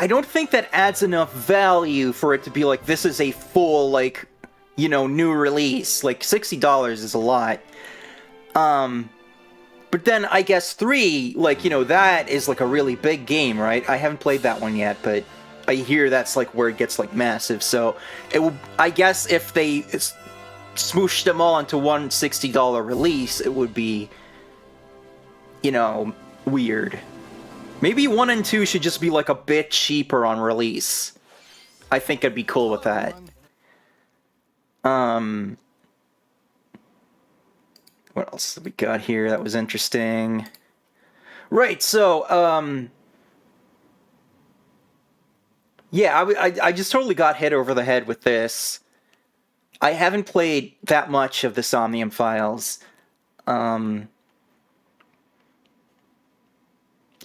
I don't think that adds enough value for it to be like, this is a full, like, you know, new release. Like, $60 is a lot. But then I guess 3, like, you know, that is like a really big game, right? I haven't played that one yet, but I hear that's like where it gets like massive. So it will, I guess if they smoosh them all into one $60 release, it would be, you know, weird. Maybe 1 and 2 should just be like a bit cheaper on release. I think I'd be cool with that. What else have we got here that was interesting? Right, so, yeah, I just totally got hit over the head with this. I haven't played that much of the Somnium Files.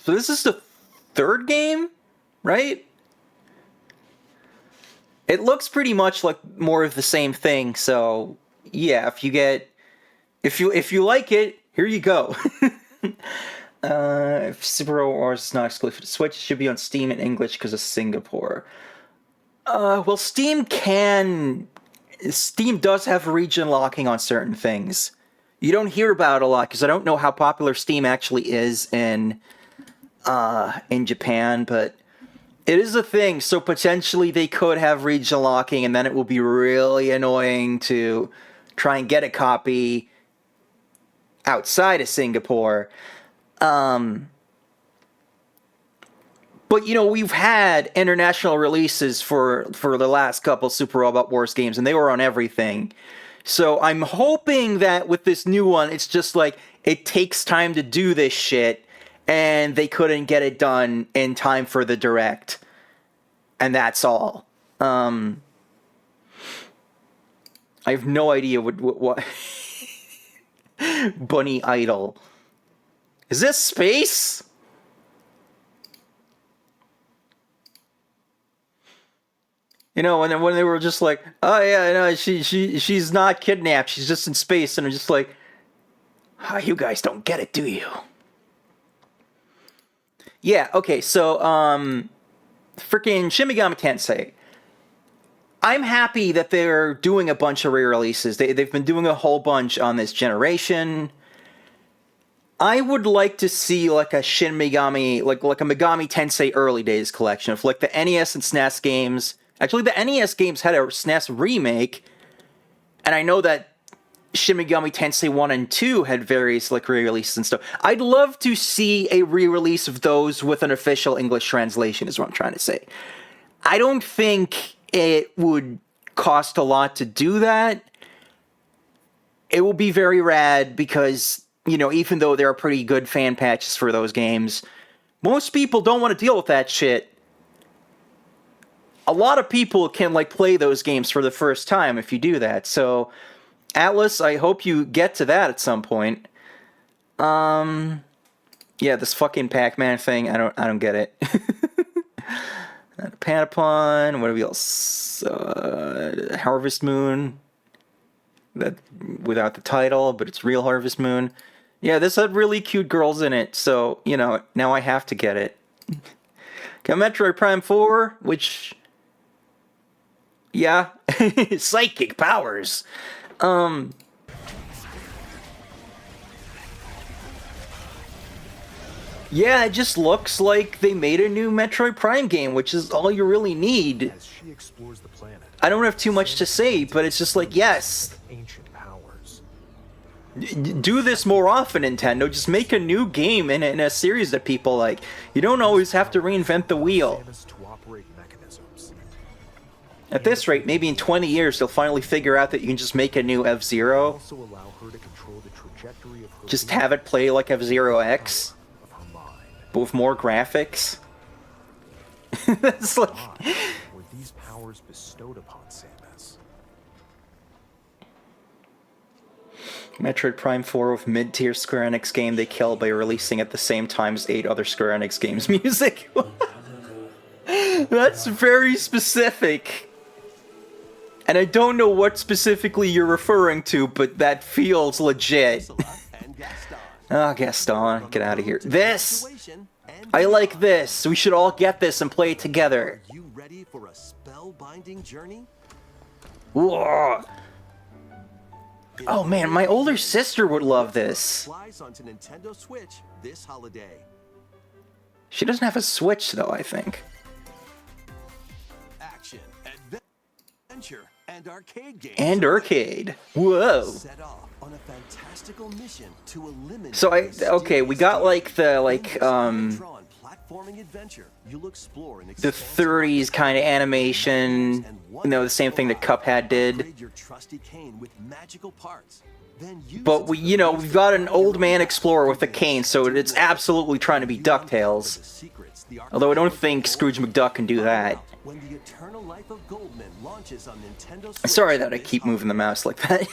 So this is the 3rd game, right? It looks pretty much like more of the same thing, so yeah, if you like it, here you go. If Super Wars is not exclusive to Switch, it should be on Steam in English because of Singapore. Well, Steam does have region locking on certain things. You don't hear about it a lot because I don't know how popular Steam actually is in Japan, but it is a thing, so potentially they could have region locking, and then it will be really annoying to try and get a copy outside of Singapore. But, you know, we've had international releases for the last couple Super Robot Wars games, and they were on everything. So I'm hoping that with this new one, it's just like, it takes time to do this shit, and they couldn't get it done in time for the Direct. And that's all. I have no idea what Bunny Idol. Is this space? You know, when they were just like, oh yeah, no, she's not kidnapped, she's just in space, and I'm just like, oh, you guys don't get it, do you? Yeah, okay, so, freaking Shin Megami Tensei. I'm happy that they're doing a bunch of re-releases. They've been doing a whole bunch on this generation. I would like to see like a Shin Megami, like a Megami Tensei early days collection of like the NES and SNES games. Actually, the NES games had a SNES remake, and I know that Shin Megami Tensei 1 and 2 had various like re-releases and stuff. I'd love to see a re-release of those with an official English translation, is what I'm trying to say. I don't think it would cost a lot to do that. It will be very rad because, you know, even though there are pretty good fan patches for those games, most people don't want to deal with that shit. A lot of people can like play those games for the first time if you do that, so Atlas, I hope you get to that at some point. Yeah, this fucking Pac-Man thing, I don't get it. Panapon, what else? Harvest Moon. That without the title, but it's real Harvest Moon. Yeah, this had really cute girls in it, so, you know, now I have to get it. Got Metroid Prime 4, which Yeah, psychic powers. Yeah, it just looks like they made a new Metroid Prime game, which is all you really need. As she explores the planet, I don't have too much to say, but it's just like, yes, ancient powers. do this more often, Nintendo. Just make a new game in a series that people like. You don't always have to reinvent the wheel. Samus to operate mechanisms. At this rate, maybe in 20 years, they'll finally figure out that you can just make a new F-Zero. Also allow her to control the trajectory of her Just beam have it play like F-Zero X, of her mind. but with more graphics. That's like... Were these powers bestowed upon Samus? Metroid Prime 4 with mid-tier Square Enix game they kill by releasing at the same time as 8 other Square Enix games music. That's very specific. And I don't know what specifically you're referring to, but that feels legit. Oh, Gaston, get out of here. This! I like this. We should all get this and play it together. You ready for a spellbinding journey? Whoa. Oh man, my older sister would love this. Flies onto Nintendo Switch this holiday. She doesn't have a Switch though, I think. Action, adventure, and arcade games. And arcade. Whoa. Set off on a fantastical mission to eliminate. So okay, we got like the platforming adventure. You'll explore an the 30s kind of animation, you know, the same thing that Cuphead did. your trusty cane with magical parts. Then use But we, you know, we've got an old man explorer with a cane, so it's absolutely trying to be DuckTales. Although I don't think Scrooge McDuck can do that. When the Eternal Life of Goldman launches on Nintendo Switch Sorry that I keep moving the mouse like that.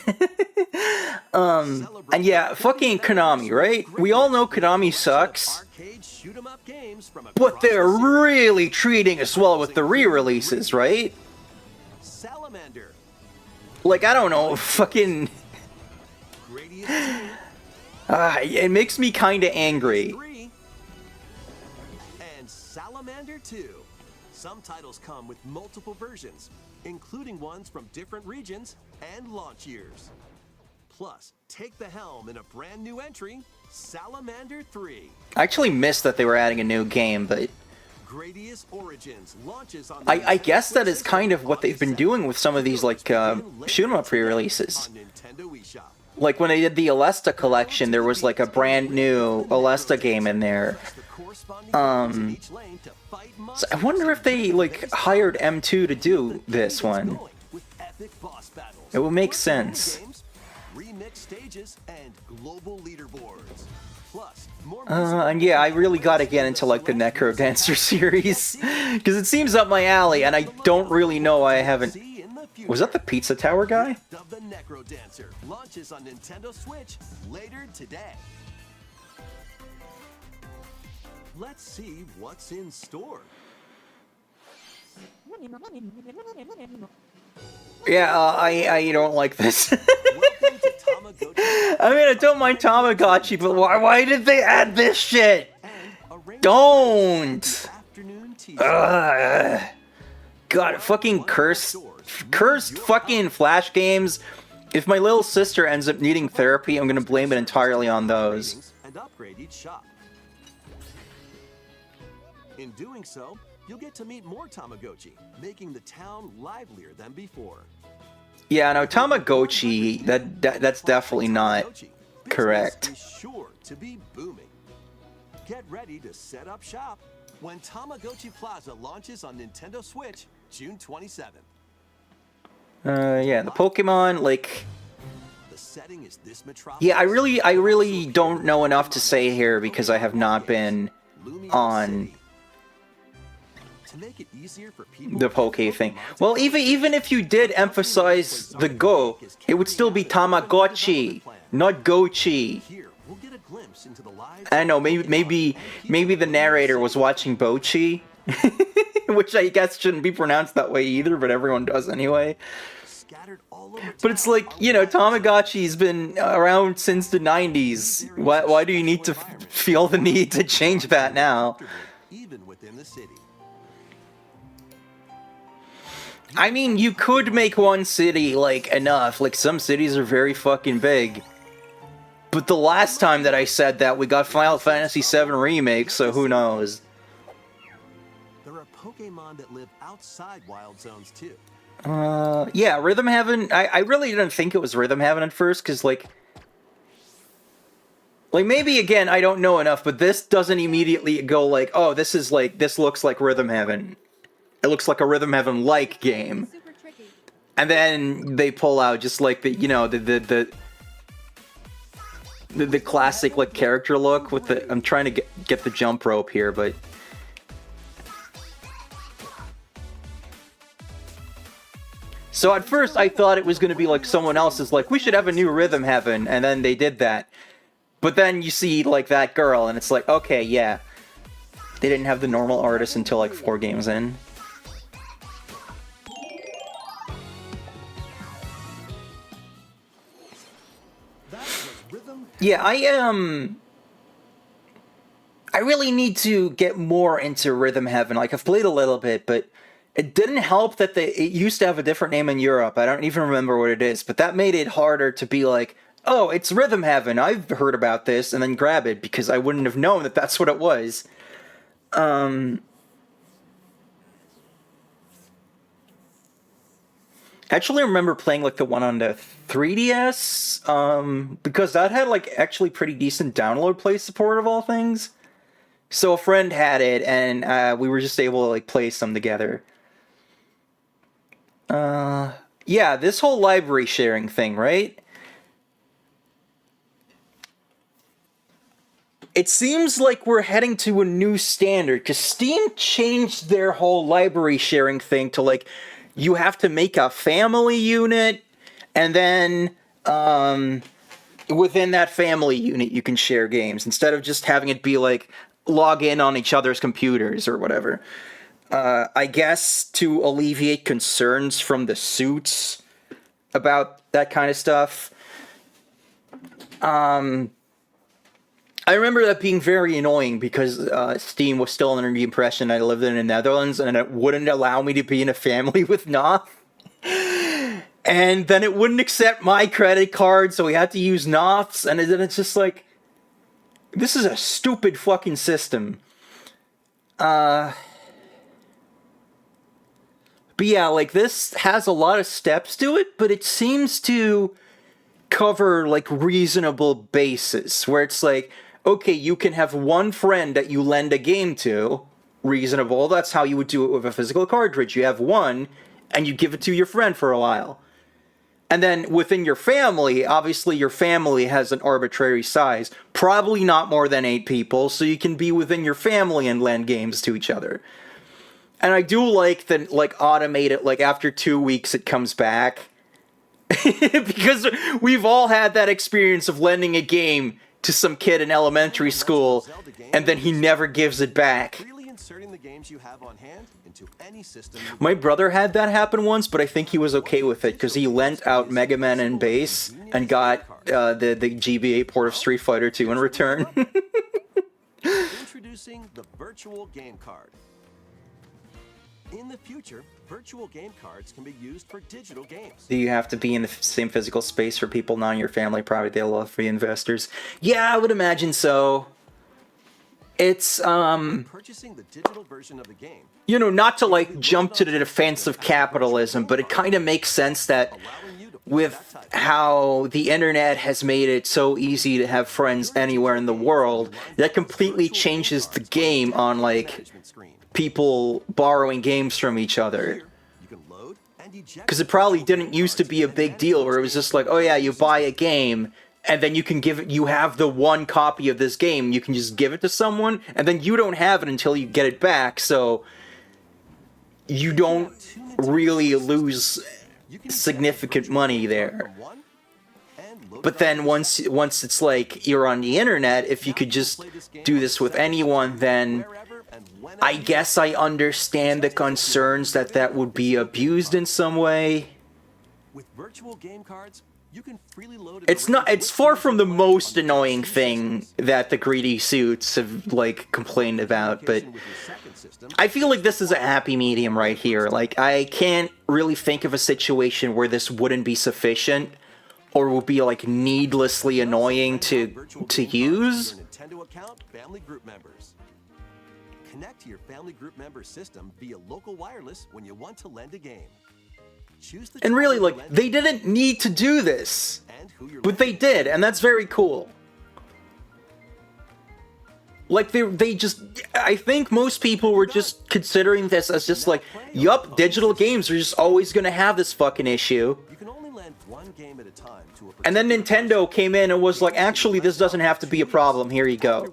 And yeah, fucking Konami, right? We all know Konami sucks. arcade shoot 'em up games from But they're really treating us well with the re-releases, right? Salamander, Like, I don't know, fucking... Gradius it makes me kinda angry. 3, and Salamander 2. Some titles come with multiple versions, including ones from different regions and launch years. Plus, take the helm in a brand new entry, Salamander 3. I actually missed that they were adding a new game, but... Gradius Origins launches on I guess that is kind of what they've been doing with some of these, like, shoot-'em-up pre-releases. on Nintendo eShop. Like, when they did the Alesta collection, there was, like, a brand new Alesta game in there. The corresponding buttons in each lane to fight So I wonder if they, like, hired M2 to do this one. with epic boss battles. It would make sense. Games, remix stages, and global leaderboards. Plus, more And yeah, I really gotta get into, like, the Necro Dancer series. Because it seems up my alley, and I don't really know why I haven't... Was that the Pizza Tower guy? of the Necro Dancer launches on Nintendo Switch later today. Let's see what's in store. Yeah, I don't like this. Welcome to Tamagotchi I mean, I don't mind Tamagotchi, but why did they add this shit? and a rainbow Don't! afternoon teaser. God, fucking cursed fucking Flash games. If my little sister ends up needing therapy, I'm gonna blame it entirely on those. And upgrade each shop. In doing so, you'll get to meet more Tamagotchi, making the town livelier than before. Yeah, no, Tamagotchi, that's definitely not Tamagotchi, correct. business is sure to be booming. Get ready to set up shop when Tamagotchi Plaza launches on Nintendo Switch June 27th. Yeah, the Pokemon, like... The setting is this metropolis. Yeah, I really don't know enough to say here because I have not been Lumio on City. To make it easier for people the Poke thing. Well, even if you did emphasize the Go, it would still be Tamagotchi, not Gochi. Here, we'll get a glimpse into the lives I don't know, maybe the narrator was watching Bochi, which I guess shouldn't be pronounced that way either, but everyone does anyway. scattered all over But it's town like, you know, Tamagotchi's been around since the 90s. Why do you need to feel the need to change that now? even within the city. I mean, you could make one city, like, enough. Like, some cities are very fucking big. But the last time that I said that, we got Final Fantasy VII Remake, so who knows? There are Pokemon that live outside Wild Zones too. Yeah, Rhythm Heaven, I really didn't think it was Rhythm Heaven at first, because, like, maybe, again, I don't know enough, but this doesn't immediately go like, oh, this looks like Rhythm Heaven. It looks like a Rhythm Heaven-like game. And then they pull out just, like, the, you know, the classic, like, character look with the... I'm trying to get the jump rope here, but... So at first I thought it was going to be like someone else's, like, we should have a new Rhythm Heaven, and then they did that. But then you see, like, that girl, and it's like, okay, yeah. They didn't have the normal artist until, like, 4 games in. Yeah, I really need to get more into Rhythm Heaven. Like, I've played a little bit, but it didn't help that it used to have a different name in Europe. I don't even remember what it is, but that made it harder to be like, oh, it's Rhythm Heaven, I've heard about this, and then grab it, because I wouldn't have known that that's what it was. I actually remember playing, like, the one on the 3DS, because that had, like, actually pretty decent download play support of all things. So a friend had it, and we were just able to, like, play some together. Yeah, this whole library sharing thing, right? It seems like we're heading to a new standard, because Steam changed their whole library sharing thing to, like, you have to make a family unit, and then, within that family unit you can share games, instead of just having it be, like, log in on each other's computers or whatever. I guess to alleviate concerns from the suits about that kind of stuff. I remember that being very annoying because Steam was still under the impression I lived in the Netherlands and it wouldn't allow me to be in a family with Noth. And then it wouldn't accept my credit card, so we had to use Noth's, and then it's just like, this is a stupid fucking system. But yeah, like, this has a lot of steps to it, but it seems to cover, like, reasonable bases, where it's like, okay, you can have one friend that you lend a game to, reasonable, that's how you would do it with a physical cartridge. You have one, and you give it to your friend for a while. And then within your family, obviously your family has an arbitrary size, probably not more than 8 people, so you can be within your family and lend games to each other. And I do like that, like, automate it, like, after 2 weeks it comes back. Because we've all had that experience of lending a game to some kid in elementary school, and then he never gives it back. My brother had that happen once, but I think he was okay with it, because he lent out Mega Man and Bass, and got the GBA port of Street Fighter 2 in return. Introducing the Virtual Game Card. In the future, virtual game cards can be used for digital games. Do you have to be in the same physical space for people not in your family? Probably they'll love for investors. Yeah, I would imagine so. It's, purchasing the digital version of the game. You know, not to, like, jump to the defense of capitalism, but it kind of makes sense that with how the internet has made it so easy to have friends anywhere in the world, that completely changes the game on, like, people borrowing games from each other. Because it probably didn't used to be a big deal, where it was just like, oh yeah, you buy a game, and then you can give it, you have the one copy of this game, you can just give it to someone, and then you don't have it until you get it back, so you don't really lose significant money there. But then once it's like, you're on the internet, if you could just do this with anyone, then I guess I understand the concerns that would be abused in some way. With virtual game cards, you can freely load it's far from the most annoying thing that the greedy suits have, like, complained about, but I feel like this is a happy medium right here. Like, I can't really think of a situation where this wouldn't be sufficient or would be like needlessly annoying to use. Nintendo account, family group members. Connect to your family group member system via local wireless when you want to lend a game. Choose the And really, like, they didn't need to do this, but they did, and that's very cool. Like, they just, I think most people were just considering this as just like, yup, digital games are just always gonna have this fucking issue. You can only lend one game at a time to a And then Nintendo came in and was like, actually, this doesn't have to be a problem, here you go.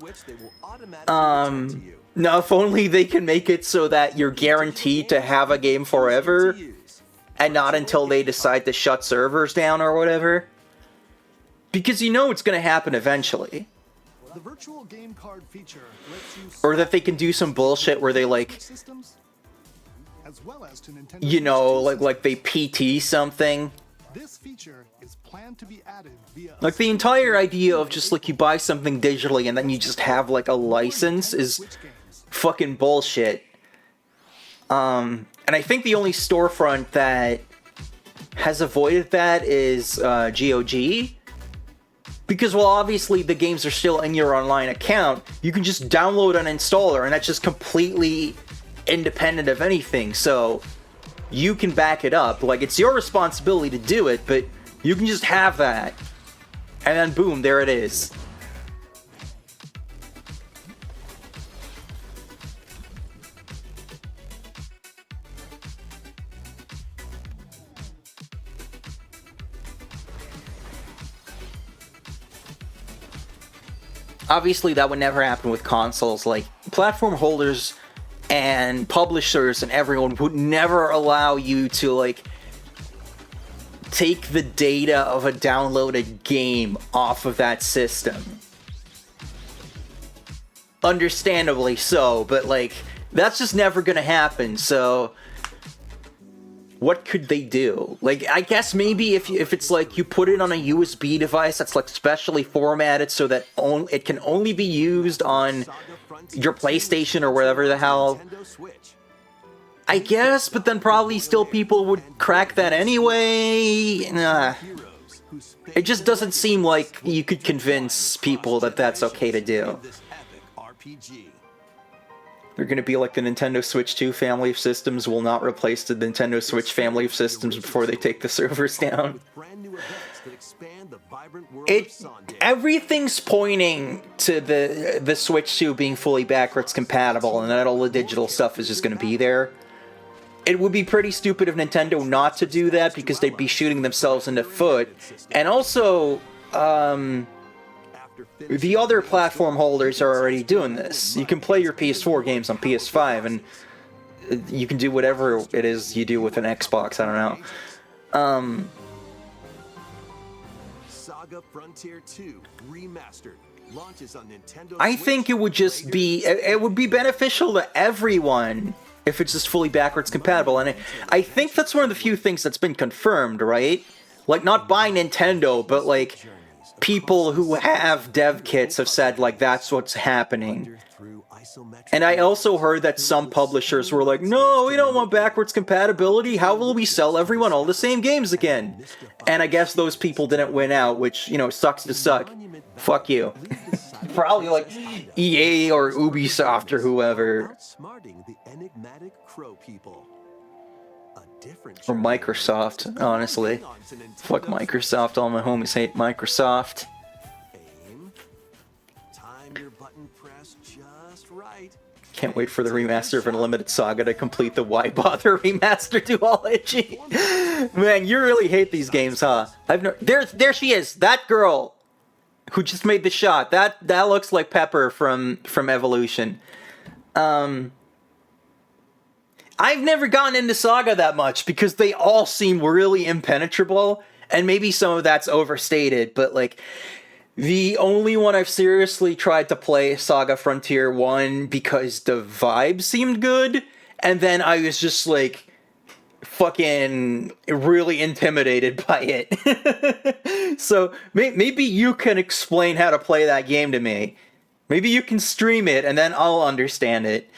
Now, if only they can make it so that you're guaranteed to have a game forever, and not until they decide to shut servers down or whatever. Because you know it's gonna happen eventually. The virtual game card feature lets you Or that they can do some bullshit where they like, systems, as well as to Nintendo you know, Switch like they PT something. This feature is planned to be added via Like the entire idea of just like you buy something digitally and then you just have like a license is fucking bullshit. And I think the only storefront that has avoided that is GOG. Because, well, obviously the games are still in your online account, you can just download an installer, and that's just completely independent of anything, so you can back it up. Like, it's your responsibility to do it, but you can just have that. And then boom, there it is. Obviously, that would never happen with consoles. Like, platform holders and publishers and everyone would never allow you to, like, take the data of a downloaded game off of that system. Understandably so, but, like, that's just never gonna happen, so what could they do? Like, I guess maybe if it's like you put it on a USB device that's like specially formatted so that it can only be used on your PlayStation or whatever the hell. I guess, but then probably still people would crack that anyway. Nah. It just doesn't seem like you could convince people that that's okay to do. They're going to be like the Nintendo Switch 2 family of systems will not replace the Nintendo Switch family of systems before they take the servers down. Everything's pointing to the Switch 2 being fully backwards compatible and that all the digital stuff is just going to be there. It would be pretty stupid of Nintendo not to do that because they'd be shooting themselves in the foot. And also, the other platform holders are already doing this. You can play your PS4 games on PS5, and you can do whatever it is you do with an Xbox, I don't know. Saga Frontier 2 Remastered launches on Nintendo I think it would just be, it would be beneficial to everyone if it's just fully backwards compatible, and I think that's one of the few things that's been confirmed, right? Like, not by Nintendo, but like, people who have dev kits have said, like, that's what's happening. And I also heard that some publishers were like, no, we don't want backwards compatibility. How will we sell everyone all the same games again? And I guess those people didn't win out, which, you know, sucks to suck. Fuck you. Probably like EA or Ubisoft or whoever. Or Microsoft, honestly. Fuck Microsoft, all my homies hate Microsoft. Can't wait for the remaster of Unlimited Saga to complete the Why Bother remaster duology. Man, you really hate these games, huh? There she is, that girl who just made the shot. That looks like Pepper from Evolution. I've never gotten into Saga that much because they all seem really impenetrable, and maybe some of that's overstated, but like, the only one I've seriously tried to play is Saga Frontier 1 because the vibe seemed good, and then I was just like, fucking really intimidated by it. So, maybe you can explain how to play that game to me. Maybe you can stream it, and then I'll understand it.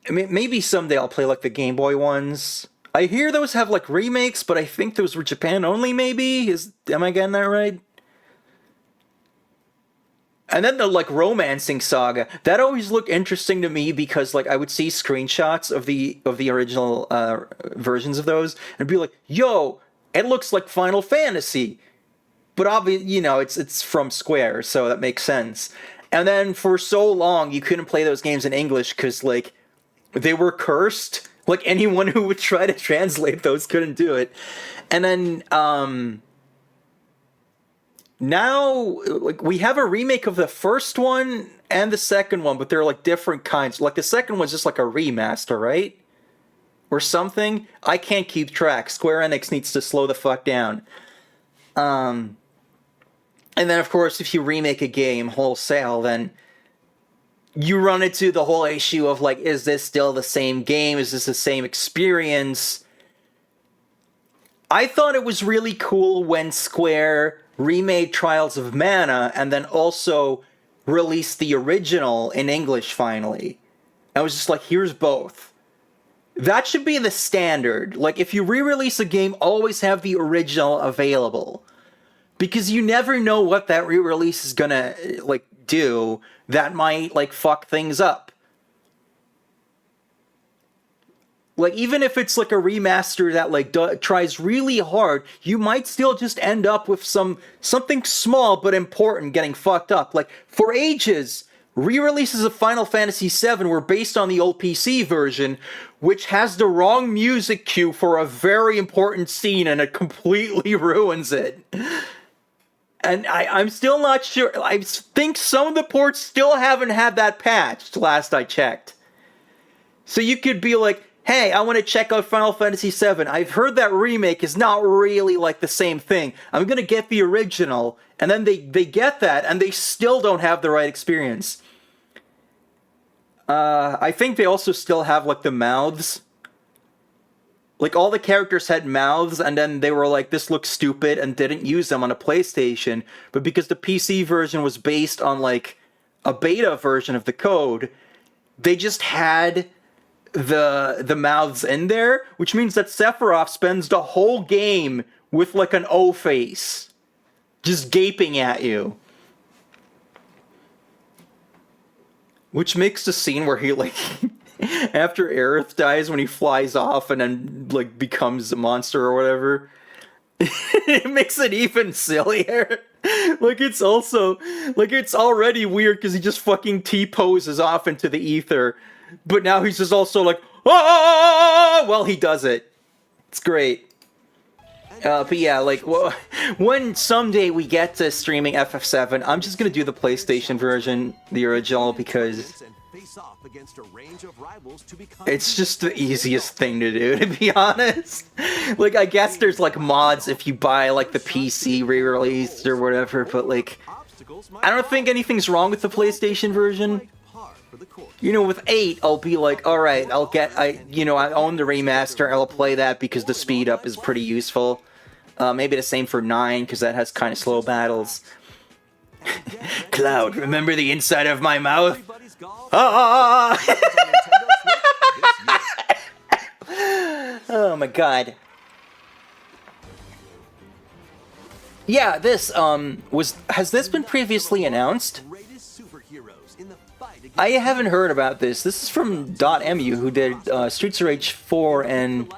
I mean, maybe someday I'll play like the Game Boy ones. I hear those have like remakes, but I think those were Japan only. Maybe am I getting that right? And then the like romancing saga that always looked interesting to me because like I would see screenshots of the original versions of those and be like, "Yo, it looks like Final Fantasy," but obviously, you know, it's from Square, so that makes sense. And then for so long, you couldn't play those games in English because like they were cursed. Like anyone who would try to translate those couldn't do it. And then now like we have a remake of the first one and the second one, but they're like different kinds. Like the second one's just like a remaster, right? Or something. I can't keep track. Square Enix needs to slow the fuck down. And then of course if you remake a game wholesale, then you run into the whole issue of like, is this still the same game? Is this the same experience? I thought it was really cool when Square remade Trials of Mana and then also released the original in English finally. I was just like, here's both. That should be the standard. Like, if you re-release a game, always have the original available. Because you never know what that re-release is gonna, like, do that might, like, fuck things up. Like, even if it's, like, a remaster that, like, tries really hard, you might still just end up with something small but important getting fucked up. Like, for ages, re-releases of Final Fantasy VII were based on the old PC version, which has the wrong music cue for a very important scene, and it completely ruins it. And I'm still not sure. I think some of the ports still haven't had that patched, last I checked. So you could be like, hey, I want to check out Final Fantasy VII. I've heard that remake is not really like the same thing. I'm going to get the original. And then they get that, and they still don't have the right experience. I think they also still have, like, the mouths. Like, all the characters had mouths, and then they were like, this looks stupid, and didn't use them on a PlayStation. But because the PC version was based on, like, a beta version of the code, they just had the mouths in there, which means that Sephiroth spends the whole game with, like, an O face. Just gaping at you. Which makes the scene where he, like... after Aerith dies, when he flies off and then, like, becomes a monster or whatever, it makes it even sillier. Like, it's also, like, it's already weird because he just fucking T-poses off into the ether, but now he's just also like, ah! Well, he does it. It's great. But yeah, like, when someday we get to streaming FF7, I'm just gonna do the PlayStation version, the original, because it's just the easiest thing to do, to be honest. Like, I guess there's, like, mods if you buy, like, the PC re-release or whatever, but, like, I don't think anything's wrong with the PlayStation version. You know, with 8, I'll be like, alright, I own the remaster, I'll play that because the speed up is pretty useful. Maybe the same for 9, because that has kind of slow battles. Cloud, remember the inside of my mouth? Ah! Oh my god. Yeah, this, has this been previously announced? I haven't heard about this. This is from .mu, who did Streets of Rage 4 and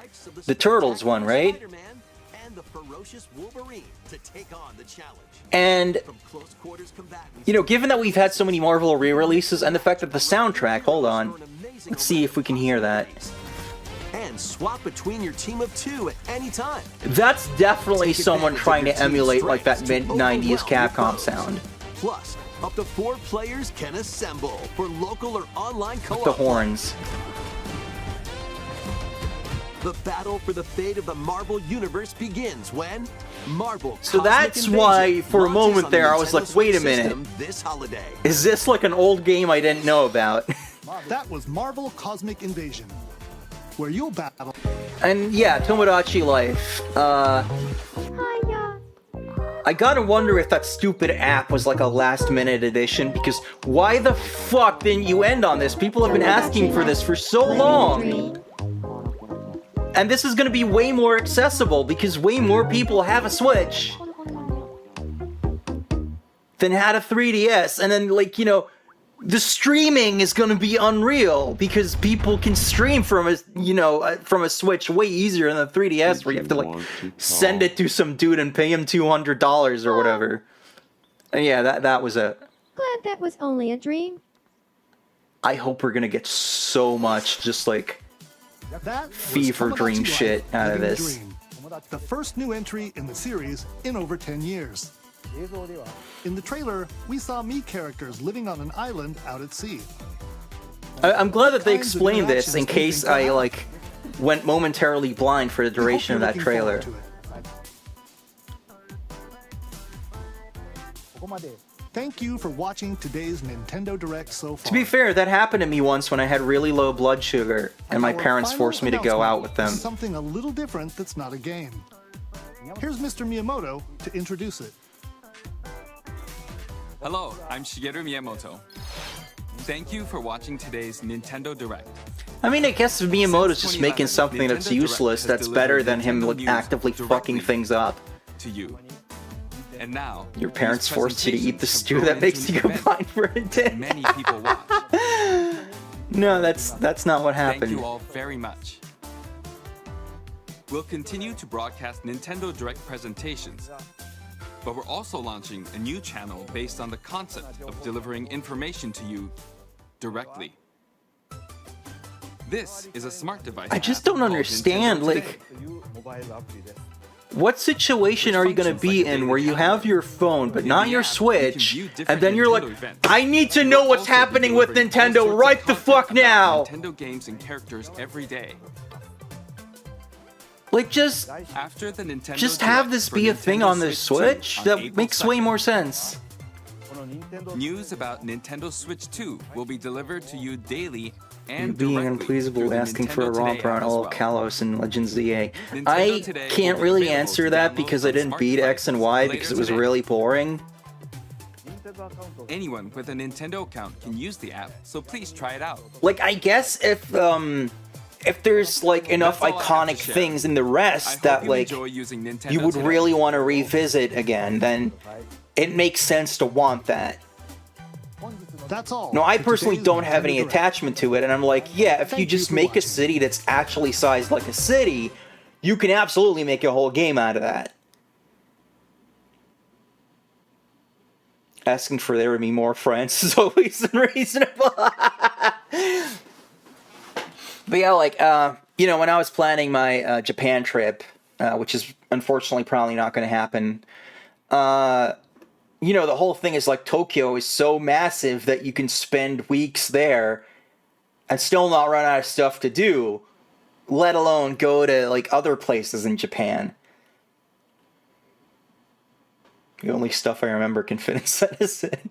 the Turtles one, right? And, you know, given that we've had so many Marvel re-releases and the fact that the soundtrack, hold on, let's see if we can hear that. And swap between your team of 2 at any time. That's definitely someone trying to emulate like that mid-90s Capcom sound. Plus, up to 4 players can assemble for local or online co-op. The horns. The battle for the fate of the Marvel Universe begins when Marvel. So that's why, for a moment there, I was like, wait a minute. This holiday. Is this like an old game I didn't know about? That was Marvel Cosmic Invasion, where you'll battle. And yeah, Tomodachi Life. I I gotta wonder if that stupid app was like a last-minute addition, because why the fuck didn't you end on this? People have been asking for this for so long. And this is gonna be way more accessible, because way more people have a Switch than had a 3DS. And then, like, you know, the streaming is gonna be unreal, because people can stream from a, you know, from a Switch way easier than the 3DS, where you have to, like, send it to some dude and pay him $200 or whatever. And yeah, that was a... Glad that was only a dream. I hope we're gonna get so much just, like, fever dream shit out of this. Dream, the first new entry in the series in over 10 years. In the trailer, we saw Mii characters living on an island out at sea. I'm glad that they explained this in case I, like, went momentarily blind for the duration of that trailer. Thank you for watching today's Nintendo Direct so far. To be fair, that happened to me once when I had really low blood sugar, and my parents forced me to go out with them. Something a little different that's not a game. Here's Mr. Miyamoto to introduce it. Hello, I'm Shigeru Miyamoto. Thank you for watching today's Nintendo Direct. I mean, I guess Miyamoto's just making something that's useless that's better than him like, actively fucking things up. To you. And now, your parents forced you to eat the stew that makes you blind for a day. Many people watch. No, that's not what happened. Thank you all very much. We'll continue to broadcast Nintendo Direct presentations, but we're also launching a new channel based on the concept of delivering information to you directly. This is a smart device. I just don't understand, like, what situation are you going to be in where you have your phone but not your Switch, and then you're like, I need to know what's happening with Nintendo right the fuck now! Nintendo games and characters every day. Like, just have this be a thing on the Switch? That makes way more sense. News about Nintendo Switch 2 will be delivered to you daily and being unpleasable, asking for a romper on all Kalos and Legends ZA. I can't really answer that because I didn't beat X and Y because it was really boring. Anyone with a Nintendo account can use the app, so please try it out. Like, I guess if there's like enough iconic things in the rest that like you would really want to revisit again, then it makes sense to want that. That's all. No, I personally don't have any attachment to it, and I'm like, yeah, if you just make a city that's actually sized like a city, you can absolutely make a whole game out of that. Asking for there to be more friends is always unreasonable. But yeah, like, you know, when I was planning my Japan trip, which is unfortunately probably not going to happen, you know, the whole thing is like Tokyo is so massive that you can spend weeks there and still not run out of stuff to do, let alone go to like other places in Japan. The only stuff I remember can fit in Citizen.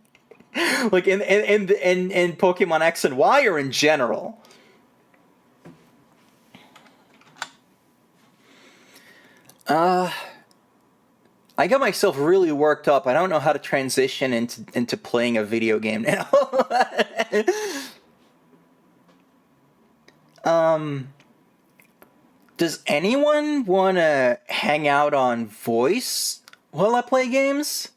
Like in Pokemon X and Y or in general. I got myself really worked up. I don't know how to transition into playing a video game now. Does anyone want to hang out on voice while I play games?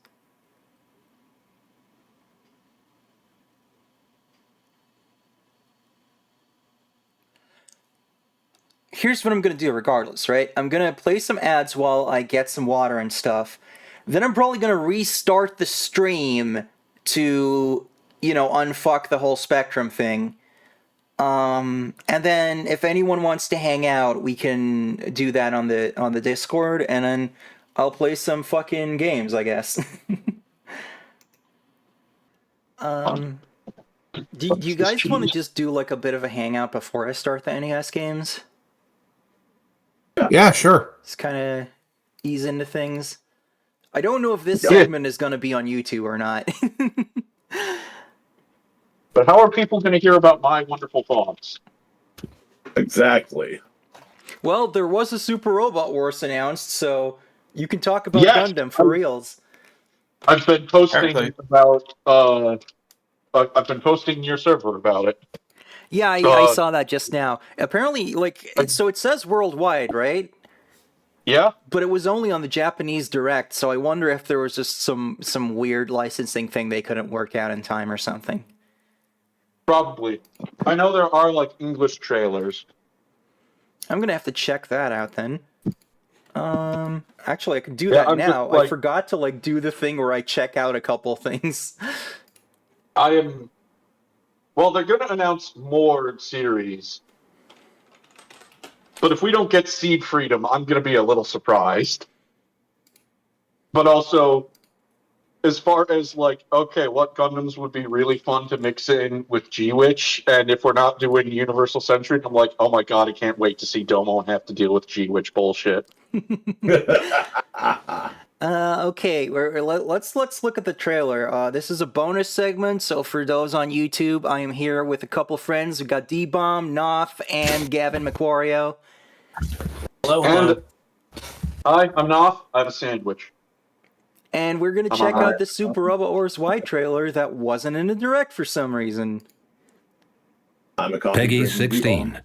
Here's what I'm going to do regardless, right? I'm going to play some ads while I get some water and stuff. Then I'm probably going to restart the stream to, you know, unfuck the whole Spectrum thing. And then if anyone wants to hang out, we can do that on the Discord, and then I'll play some fucking games, I guess. Do you guys want to just do like a bit of a hangout before I start the NES games? Yeah, sure. Just kind of ease into things. I don't know if this segment is going to be on YouTube or not. But how are people going to hear about my wonderful thoughts? Exactly. Well, there was a Super Robot Wars announced, so you can talk about Gundam for reals. I've been posting about. I've been posting your server about it. Yeah, I saw that just now. Apparently, so it says worldwide, right? Yeah. But it was only on the Japanese Direct, so I wonder if there was just some weird licensing thing they couldn't work out in time or something. Probably. I know there are like English trailers. I'm gonna have to check that out then. Actually, I can do that now. I forgot to do the thing where I check out a couple things. Well, they're gonna announce more series. But if we don't get Seed Freedom, I'm gonna be a little surprised. But also, as far as okay, what Gundams would be really fun to mix in with G-Witch, and if we're not doing Universal Centric, I'm like, oh my god, I can't wait to see Domo and have to deal with G-Witch bullshit. Okay, let's look at the trailer. This is a bonus segment, so for those on YouTube, I am here with a couple friends. We've got D-Bomb, Noth, and Gavin McQuarrio. Hello. And hi, I'm Noth. I have a sandwich. And we're going to check out the Super Robot Wars Y trailer that wasn't in the Direct for some reason. Peggy 16.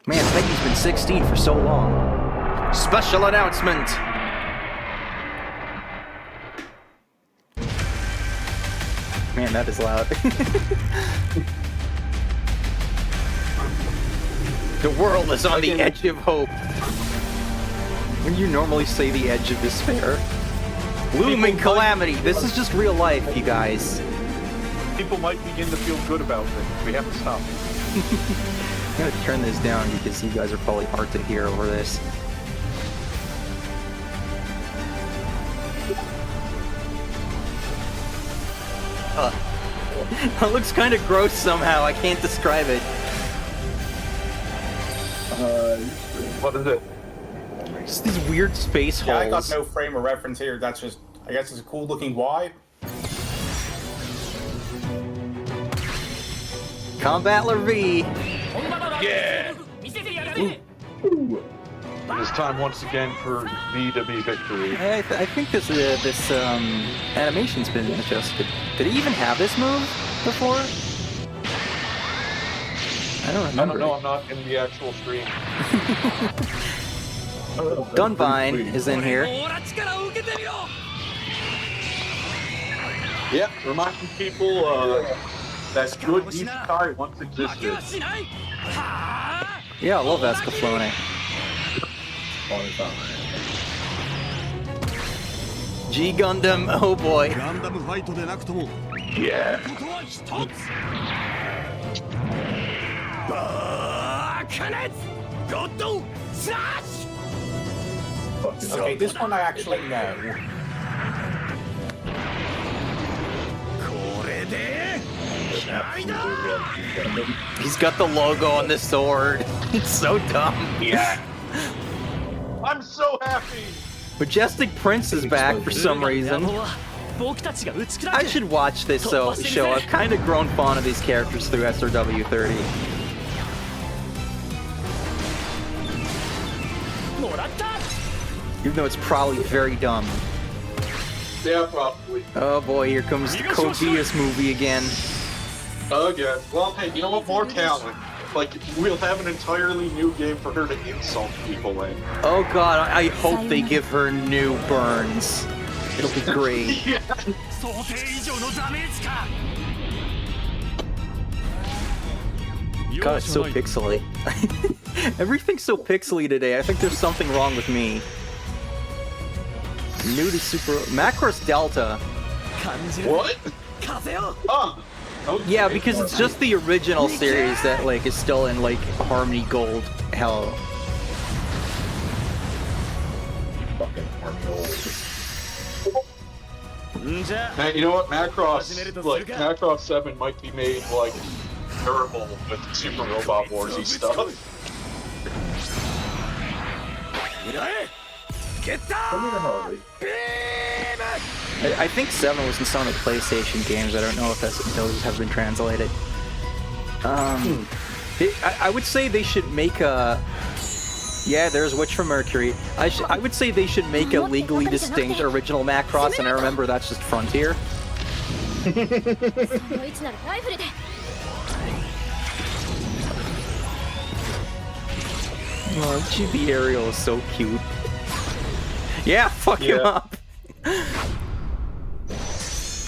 Man, Peggy's been 16 for so long. Special announcement! Man, that is loud. The world is on the edge of hope. When you normally say the edge of despair. Looming calamity. This is just real life, you guys. People might begin to feel good about things. We have to stop. I'm gonna turn this down because you guys are probably hard to hear over this. That looks kind of gross somehow. I can't describe it. What is it? Just these weird space holes. I got no frame of reference here. That's just, I guess it's a cool looking Y. Combat V. Yeah! It's time once again for V to be victory. I think this animation's been adjusted. Did he even have this move before? I don't remember. I don't know, I'm not in the actual stream. Gunvine is in here. Yeah, reminding people that good Isekai once existed. Yeah, I love Escaflowne. G Gundam, oh boy. Yeah. Okay, this one I actually know. He's got the logo on the sword. It's so dumb. Yeah. I'm so happy. Majestic Prince is back for some reason. I should watch this show. I've kind of grown fond of these characters through SRW 30. Even though it's probably very dumb. Yeah, probably. Oh boy, here comes the Kobeus movie again. Again. Well, hey, you know what? More talent. We'll have an entirely new game for her to insult people in. Oh god, I hope they give her new burns. It'll be great. Yeah. God, it's so pixely. Everything's so pixely today. I think there's something wrong with me. New to Super... Macross Delta. What? Okay. Yeah, because it's just the original series that, is still in, Harmony Gold hell. Fucking Harmony Gold. Man, you know what? Macross 7 might be made, terrible with Super Robot Warsy stuff. I think 7 was in some of the PlayStation games. I don't know if those have been translated. I would say they should make a Yeah, there's Witch from Mercury. I would say they should make a legally distinct original Macross, and I remember that's just Frontier. Oh, GB Ariel is so cute. Yeah, fuck him up.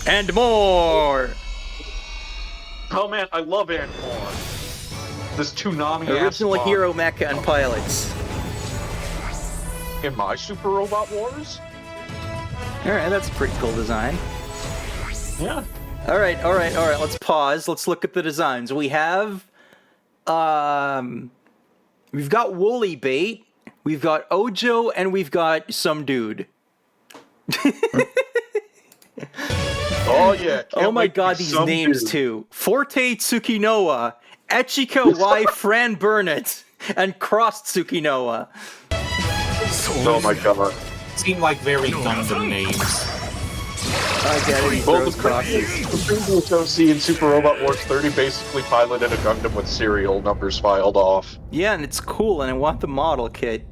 And more! Oh man, I love and more. This Toonami Original hero mecha and pilots. In my Super Robot Wars? Alright, that's a pretty cool design. Yeah. Alright, let's pause. Let's look at the designs. We have... We've got Woolly Bait, we've got Ojo, and we've got some dude. Oh yeah. Oh my god, these names too. Forte Tsukinoa, Echika Y. Fran Burnett, and Cross Tsukinoa. Oh my god. Seem like very Gundam names. I get it, he throws crosses. The OC in Super Robot Wars 30 basically piloted a Gundam with serial numbers filed off. Yeah, and it's cool, and I want the model kit.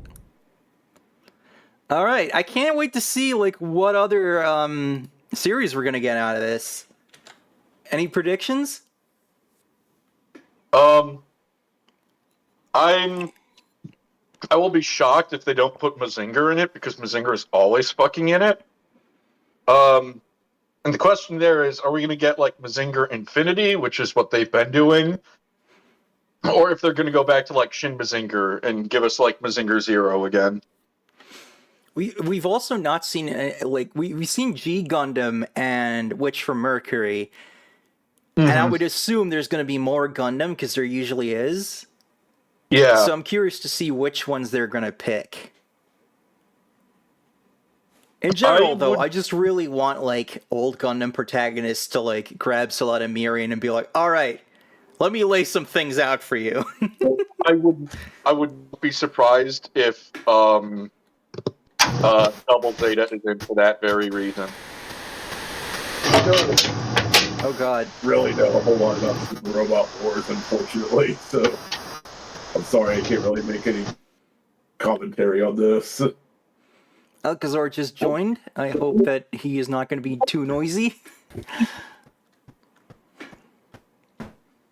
Alright, I can't wait to see, like, what other, series we're gonna get out of this. Any predictions? I will be shocked if they don't put Mazinger in it, because Mazinger is always fucking in it. And the question there is, are we going to get, like, Mazinger Infinity, which is what they've been doing? Or if they're going to go back to, like, Shin Mazinger and give us, like, Mazinger Zero again. We've also not seen, like, we've seen G Gundam and Witch from Mercury. And I would assume there's going to be more Gundam, because there usually is. Yeah. So I'm curious to see which ones they're going to pick. In general, though, I just really want, like, old Gundam protagonists to, like, grab Soletta Mirian and be like, alright, let me lay some things out for you. I would be surprised if, Double Zeta is in for that very reason. Oh god. Really know a whole lot about Super Robot Wars, unfortunately, so I'm sorry I can't really make any commentary on this. Alcazar just joined. I hope that he is not going to be too noisy.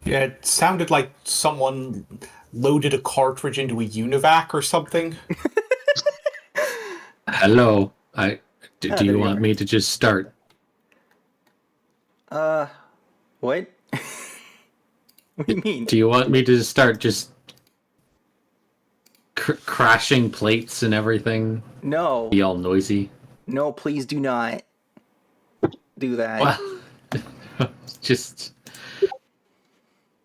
Yeah, it sounded like someone loaded a cartridge into a UNIVAC or something. Hello. Do you want me to just start? What? What do you mean? Do you want me to start just crashing plates and everything? No. Be all noisy? No, please do not do that. Well, just...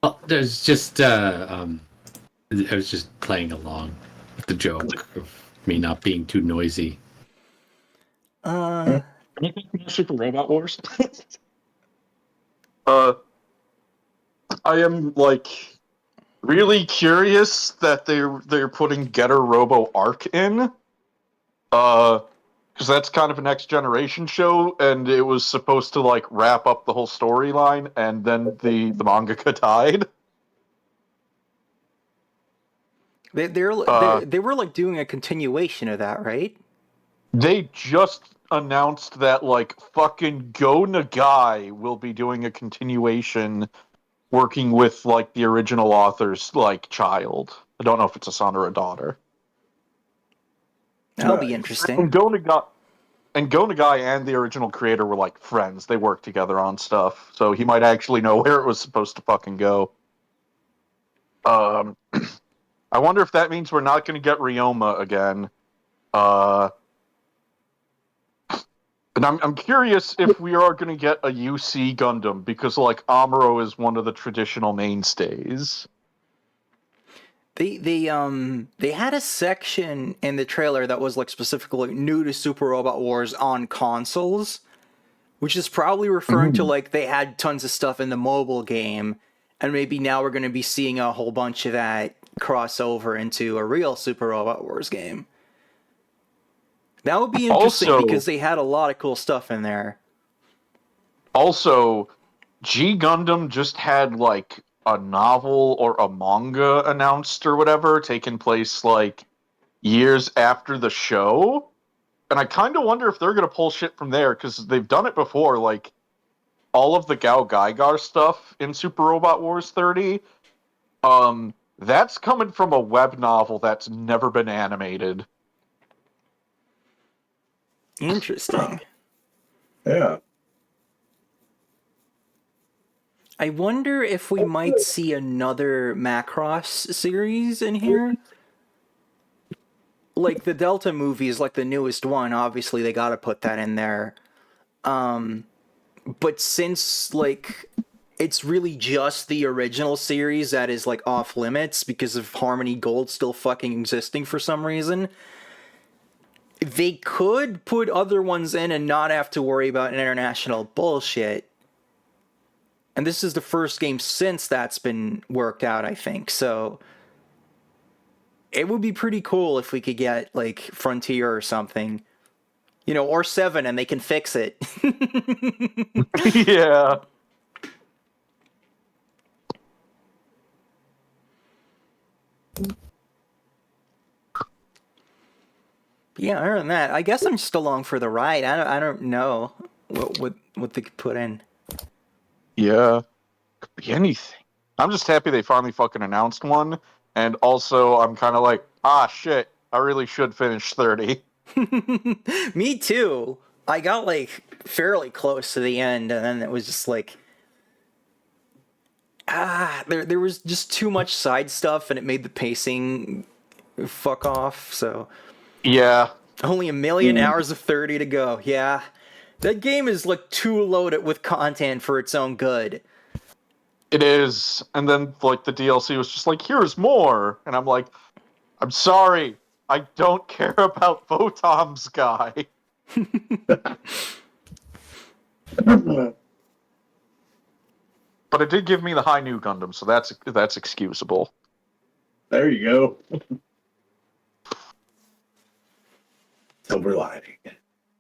Well, there's just, I was just playing along with the joke of me not being too noisy. Anything from Super Robot Wars? I am, like, really curious that they're putting Getter Robo Arc in. Because that's kind of a next generation show, and it was supposed to, like, wrap up the whole storyline, and then the mangaka died. They were, like, doing a continuation of that, right? They just announced that, like, fucking Go Nagai will be doing a continuation working with, like, the original author's, like, child. I don't know if it's a son or a daughter. That'll be interesting. And Go Nagai and the original creator were, like, friends. They worked together on stuff. So he might actually know where it was supposed to fucking go. I wonder if that means we're not going to get Ryoma again. And I'm curious if we are going to get a UC Gundam, because, like, Amuro is one of the traditional mainstays. They had a section in the trailer that was, like, specifically new to Super Robot Wars on consoles, which is probably referring to, like, they had tons of stuff in the mobile game, and maybe now we're going to be seeing a whole bunch of that crossover into a real Super Robot Wars game. That would be interesting, also, because they had a lot of cool stuff in there. Also, G Gundam just had, like, a novel or a manga announced or whatever, taking place, like, years after the show, and I kind of wonder if they're going to pull shit from there, because they've done it before, like, all of the Gao Gaigar stuff in Super Robot Wars 30, that's coming from a web novel that's never been animated. Interesting. Yeah. I wonder if we might see another Macross series in here. Like, the Delta movie is like the newest one. Obviously, they gotta put that in there. But since, like, it's really just the original series that is, like, off limits because of Harmony Gold still fucking existing for some reason, they could put other ones in and not have to worry about international bullshit. And this is the first game since that's been worked out, I think. So it would be pretty cool if we could get, like, Frontier or something. You know, or 7 and they can fix it. Yeah. Yeah, other than that, I guess I'm just along for the ride. I don't know what they could put in. Yeah. Could be anything. I'm just happy they finally fucking announced one, and also I'm kind of like, shit, I really should finish 30. Me too. I got, like, fairly close to the end, and then it was just like, there was just too much side stuff, and it made the pacing fuck off, so... Yeah. Only a million hours of 30 to go, yeah. That game is, like, too loaded with content for its own good. It is. And then, like, the DLC was just like, here's more. And I'm like, I'm sorry. I don't care about Votom's guy. But it did give me the high new Gundam, so that's excusable. There you go. Silver lining.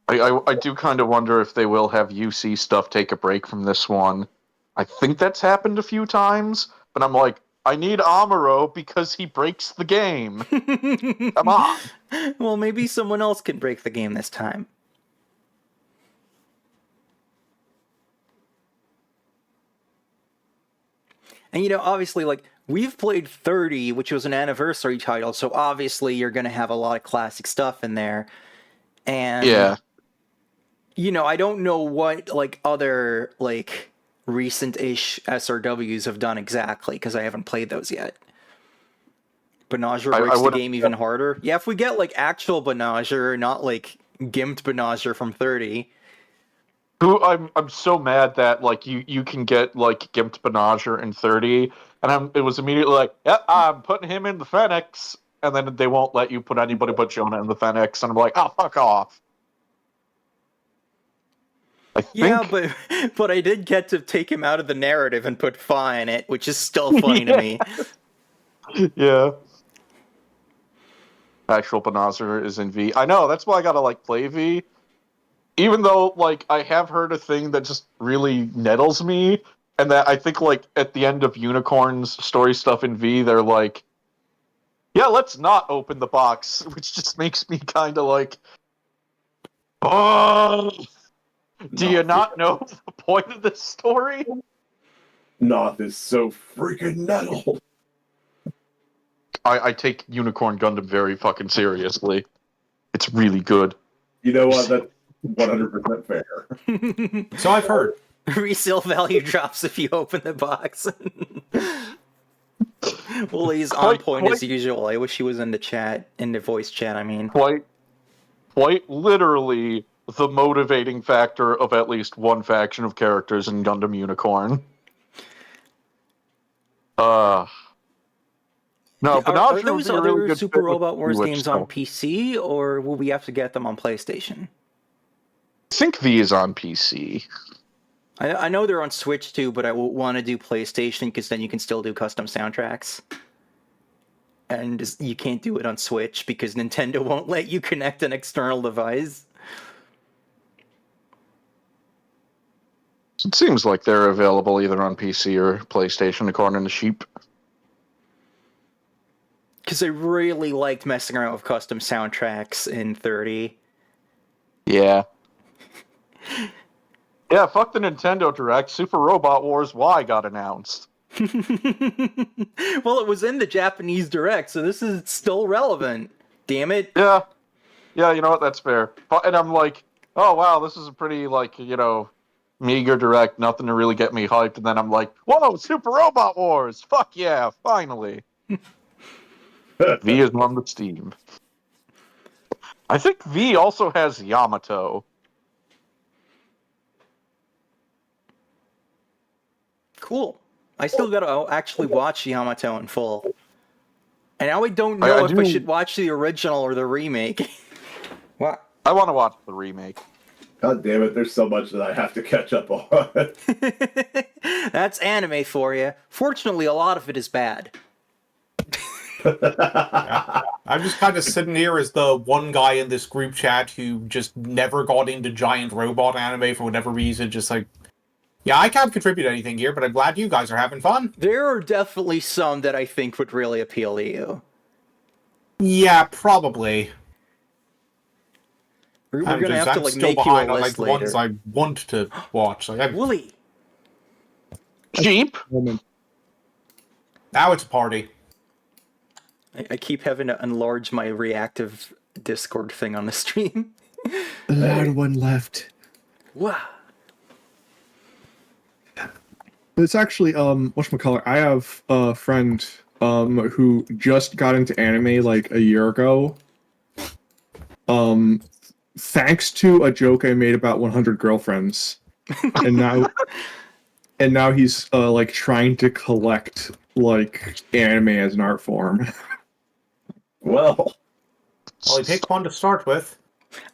I do kind of wonder if they will have UC stuff take a break from this one. I think that's happened a few times, but I'm like, I need Amuro because he breaks the game. Come on. Well, maybe someone else can break the game this time. And, you know, obviously, like, we've played 30, which was an anniversary title, so obviously you're going to have a lot of classic stuff in there. And, yeah. You know, I don't know what, like, other, like, recent-ish SRWs have done exactly, because I haven't played those yet. Banagher breaks the game even harder. Yeah, if we get, like, actual Banagher, not, like, gimped Banagher from 30... Who I'm so mad that, like, you can get, like, gimped Banagher in 30, and it was immediately like, yep, I'm putting him in the Fenix, and then they won't let you put anybody but Jonah in the Fenix, and I'm like, oh, fuck off. Yeah, but I did get to take him out of the narrative and put Fa in it, which is still funny to me. Yeah. Actual Banagher is in V. I know, that's why I gotta, like, play V. Even though, like, I have heard a thing that just really nettles me, and that I think, like, at the end of Unicorn's story stuff in V, they're like, yeah, let's not open the box, which just makes me kind of like, oh, do you not know the point of this story? Noth is so freaking nettle. I take Unicorn Gundam very fucking seriously. It's really good. You know what? That's 100% fair. So I've heard. Resale value drops if you open the box. Well, he's on point as usual. I wish he was in the chat, in the voice chat, I mean. Quite literally the motivating factor of at least one faction of characters in Gundam Unicorn. No, but are those other really Super Robot Wars games on PC, or will we have to get them on PlayStation? I think V is on PC. I know they're on Switch too, but I want to do PlayStation because then you can still do custom soundtracks. And you can't do it on Switch because Nintendo won't let you connect an external device. It seems like they're available either on PC or PlayStation, according to Sheep. because I really liked messing around with custom soundtracks in 30. Yeah. Yeah, fuck the Nintendo Direct. Super Robot Wars Y got announced. Well, it was in the Japanese Direct, so this is still relevant. Damn it. Yeah. Yeah, you know what? That's fair. And I'm like, oh, wow, this is a pretty, like, meager Direct. Nothing to really get me hyped. And then I'm like, whoa, Super Robot Wars. Fuck yeah, finally. V is on the Steam. I think V also has Yamato. Cool. I still gotta actually watch Yamato in full. And now I don't know if I should watch the original or the remake. What? I want to watch the remake. God damn it, there's so much that I have to catch up on. That's anime for you. Fortunately, a lot of it is bad. I'm just kind of sitting here as the one guy in this group chat who just never got into giant robot anime for whatever reason, just like, yeah, I can't contribute anything here, but I'm glad you guys are having fun. There are definitely some that I think would really appeal to you. Yeah, probably. We're gonna have to like still make you behind a on list like later. ones I want to watch. Like, Wooly. Cheap. Now it's a party. I keep having to enlarge my reactive Discord thing on the stream. A loud one left. Wow. It's actually whatchamacallit, I have a friend who just got into anime like a year ago. Thanks to a joke I made about 100 girlfriends. And now he's like trying to collect like anime as an art form. Well, you pick one to start with.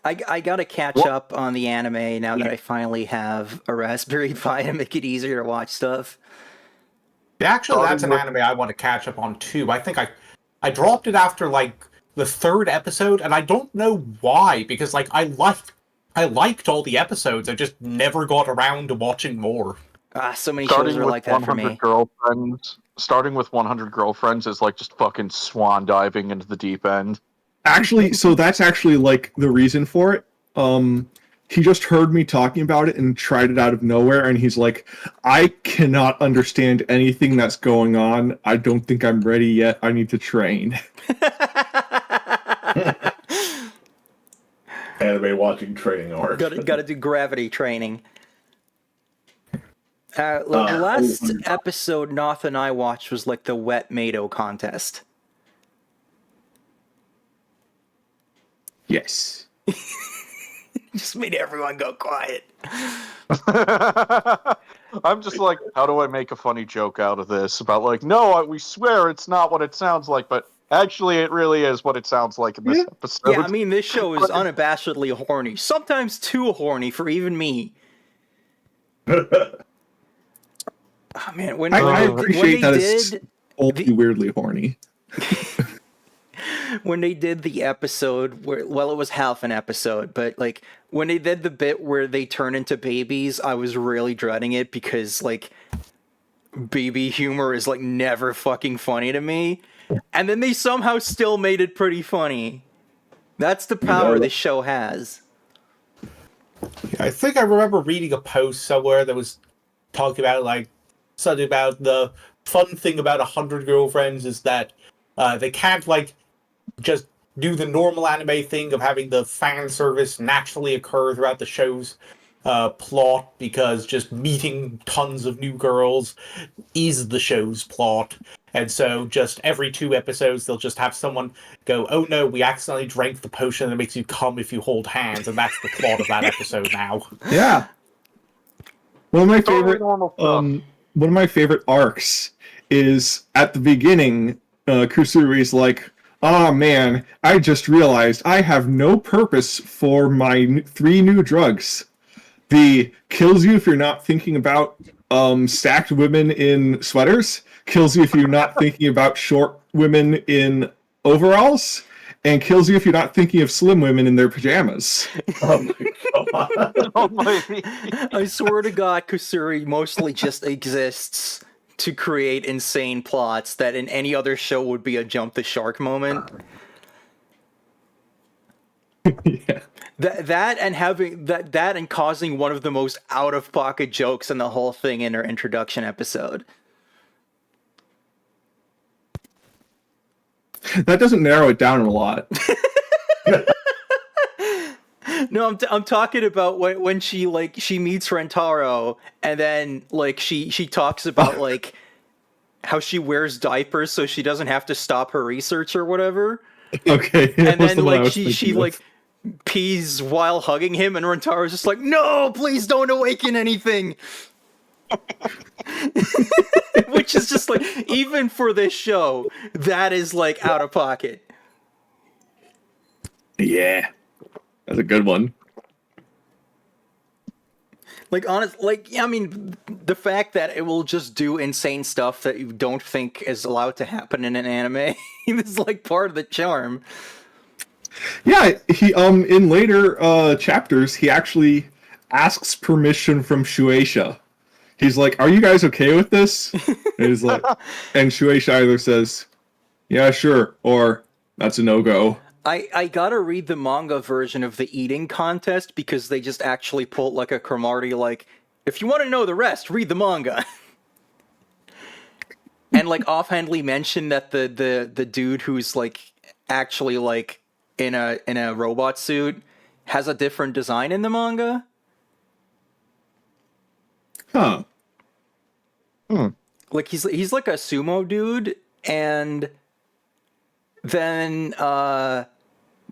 I gotta catch up on the anime now that I finally have a Raspberry Pi to make it easier to watch stuff. Yeah, actually, that's an anime I want to catch up on too. I think I dropped it after like the third episode, and I don't know why, because like I liked all the episodes. I just never got around to watching more. So many shows are like that for me. Girlfriends, starting with 100 Girlfriends is like just fucking swan diving into the deep end. Actually, so that's actually like the reason for it. He just heard me talking about it and tried it out of nowhere, and he's like, I cannot understand anything that's going on. I don't think I'm ready yet. I need to train. Anime watching training arc. Gotta do gravity training. The last episode Noth and I watched was like the Wet Mado contest. Yes. Just made everyone go quiet. I'm just like, how do I make a funny joke out of this? About like, no, we swear it's not what it sounds like, but actually it really is what it sounds like in this episode. Yeah, I mean, this show is unabashedly horny. Sometimes too horny for even me. Oh, man, I appreciate that it's only weirdly horny. When they did the episode where, well, it was half an episode, but like when they did the bit where they turn into babies, I was really dreading it because like baby humor is like never fucking funny to me. And then they somehow still made it pretty funny. That's the power this show has. I think I remember reading a post somewhere that was talking about like something about the fun thing about 100 Girlfriends is that they can't like just do the normal anime thing of having the fan service naturally occur throughout the show's plot, because just meeting tons of new girls is the show's plot. And so just every 2 episodes, they'll just have someone go, oh no, we accidentally drank the potion that makes you come if you hold hands, and that's the plot of that episode now. Yeah. One of my favorite arcs is at the beginning, Kusuri's like, "Ah, man, I just realized I have no purpose for my 3 new drugs. The kills you if you're not thinking about stacked women in sweaters, kills you if you're not thinking about short women in overalls, and kills you if you're not thinking of slim women in their pajamas." Oh my god. Oh my. I swear to God, Kusuri mostly just exists to create insane plots that in any other show would be a jump the shark moment. Yeah. That and having that and causing one of the most out of pocket jokes in the whole thing in her introduction episode. That doesn't narrow it down a lot. No, I'm talking about when she meets Rentaro, and then like she talks about like how she wears diapers so she doesn't have to stop her research or whatever. Okay. And then like she like pees while hugging him, and Rentaro's just like, no, please don't awaken anything. Which is just like, even for this show, that is like out of pocket. Yeah. That's a good one. Like, I mean, the fact that it will just do insane stuff that you don't think is allowed to happen in an anime is like part of the charm. Yeah, he in later chapters, he actually asks permission from Shueisha. He's like, "Are you guys okay with this?" And he's like, and Shueisha either says, "Yeah, sure," or "That's a no-go." I gotta read the manga version of the eating contest because they just actually pulled like a Cromartie, like, if you want to know the rest, read the manga. And like offhandedly mention that the dude who's like actually like in a robot suit has a different design in the manga. Huh. Like he's like a sumo dude, and then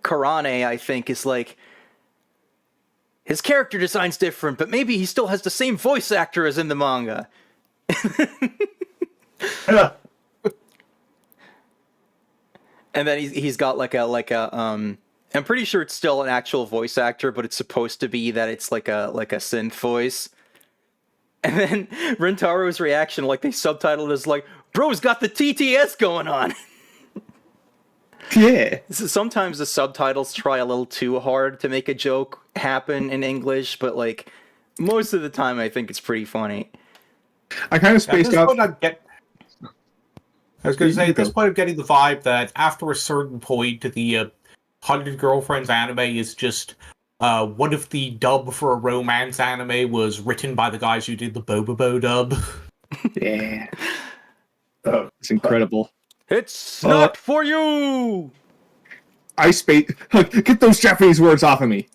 Karane, I think, is like, his character design's different, but maybe he still has the same voice actor as in the manga. And then he's got like a I'm pretty sure it's still an actual voice actor, but it's supposed to be that it's like a synth voice. And then Rentaro's reaction, like they subtitled as like, bro's got the TTS going on. Yeah. Sometimes the subtitles try a little too hard to make a joke happen in English, but like most of the time I think it's pretty funny. I kind of spaced out. I was going to say, at this point I'm getting the vibe that after a certain point, the 100 Girlfriends anime is just what if the dub for a romance anime was written by the guys who did the Bobobo dub? Yeah. It's incredible. It's not for you! Get those Japanese words off of me.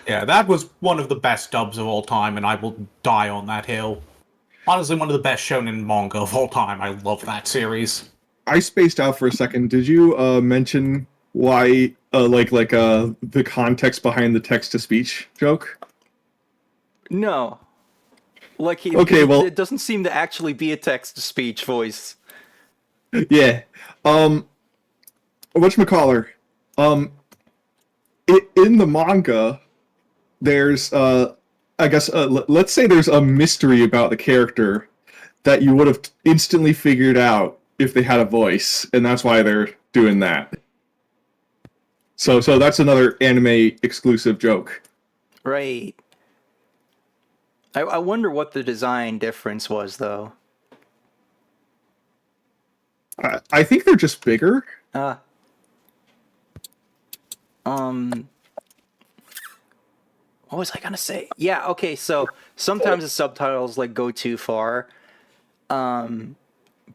Yeah, that was one of the best dubs of all time, and I will die on that hill. Honestly, one of the best shonen manga of all time. I love that series. I spaced out for a second. Did you mention why, the context behind the text-to-speech joke? No. Like, it doesn't seem to actually be a text-to-speech voice. Yeah. Whatchamacallit? In the manga, there's, I guess, let's say there's a mystery about the character that you would have instantly figured out if they had a voice, and that's why they're doing that. So that's another anime exclusive joke. Right. I wonder what the design difference was, though. I think they're just bigger. What was I gonna say? Yeah, okay, so sometimes the subtitles like go too far. But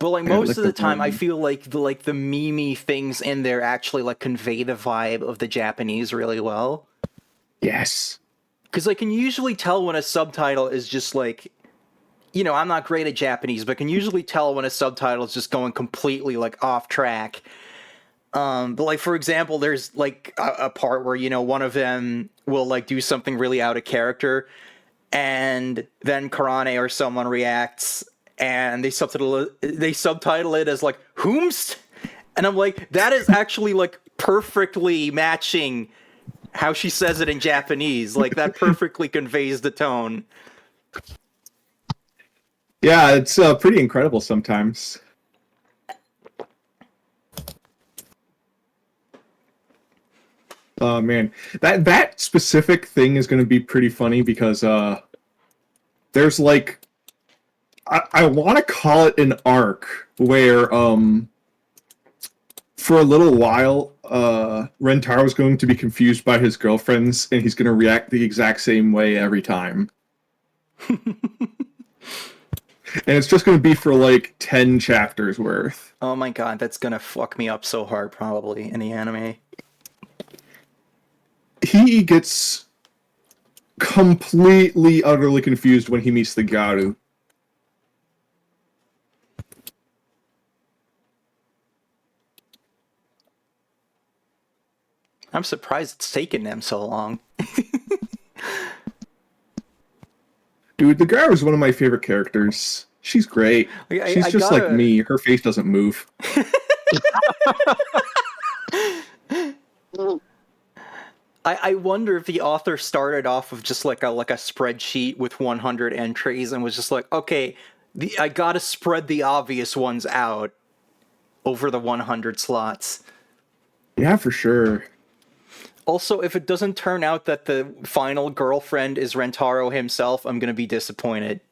like most of the time I feel like the memey things in there actually like convey the vibe of the Japanese really well. Yes. Because I can usually tell when a subtitle is just like, I'm not great at Japanese, but can usually tell when a subtitle is just going completely like off track. But like, for example, there's like a part where, one of them will like do something really out of character, and then Karane or someone reacts and they subtitle it as like, whomst? And I'm like, that is actually like perfectly matching how she says it in Japanese. Like, that perfectly conveys the tone. Yeah, it's pretty incredible sometimes. Oh man, that specific thing is going to be pretty funny because there's like I want to call it an arc where for a little while Rentaro's going to be confused by his girlfriends and he's going to react the exact same way every time. And it's just going to be for like 10 chapters worth. Oh my god, that's gonna fuck me up so hard probably in the anime. He gets completely, utterly confused when he meets the Garu. I'm surprised it's taken them so long. Dude, the Garu is one of my favorite characters. She's great. She's just like me. Her face doesn't move. I wonder if the author started off with just like a spreadsheet with 100 entries and was just like, okay, I gotta spread the obvious ones out over the 100 slots. Yeah, for sure. Also, if it doesn't turn out that the final girlfriend is Rentaro himself, I'm gonna be disappointed.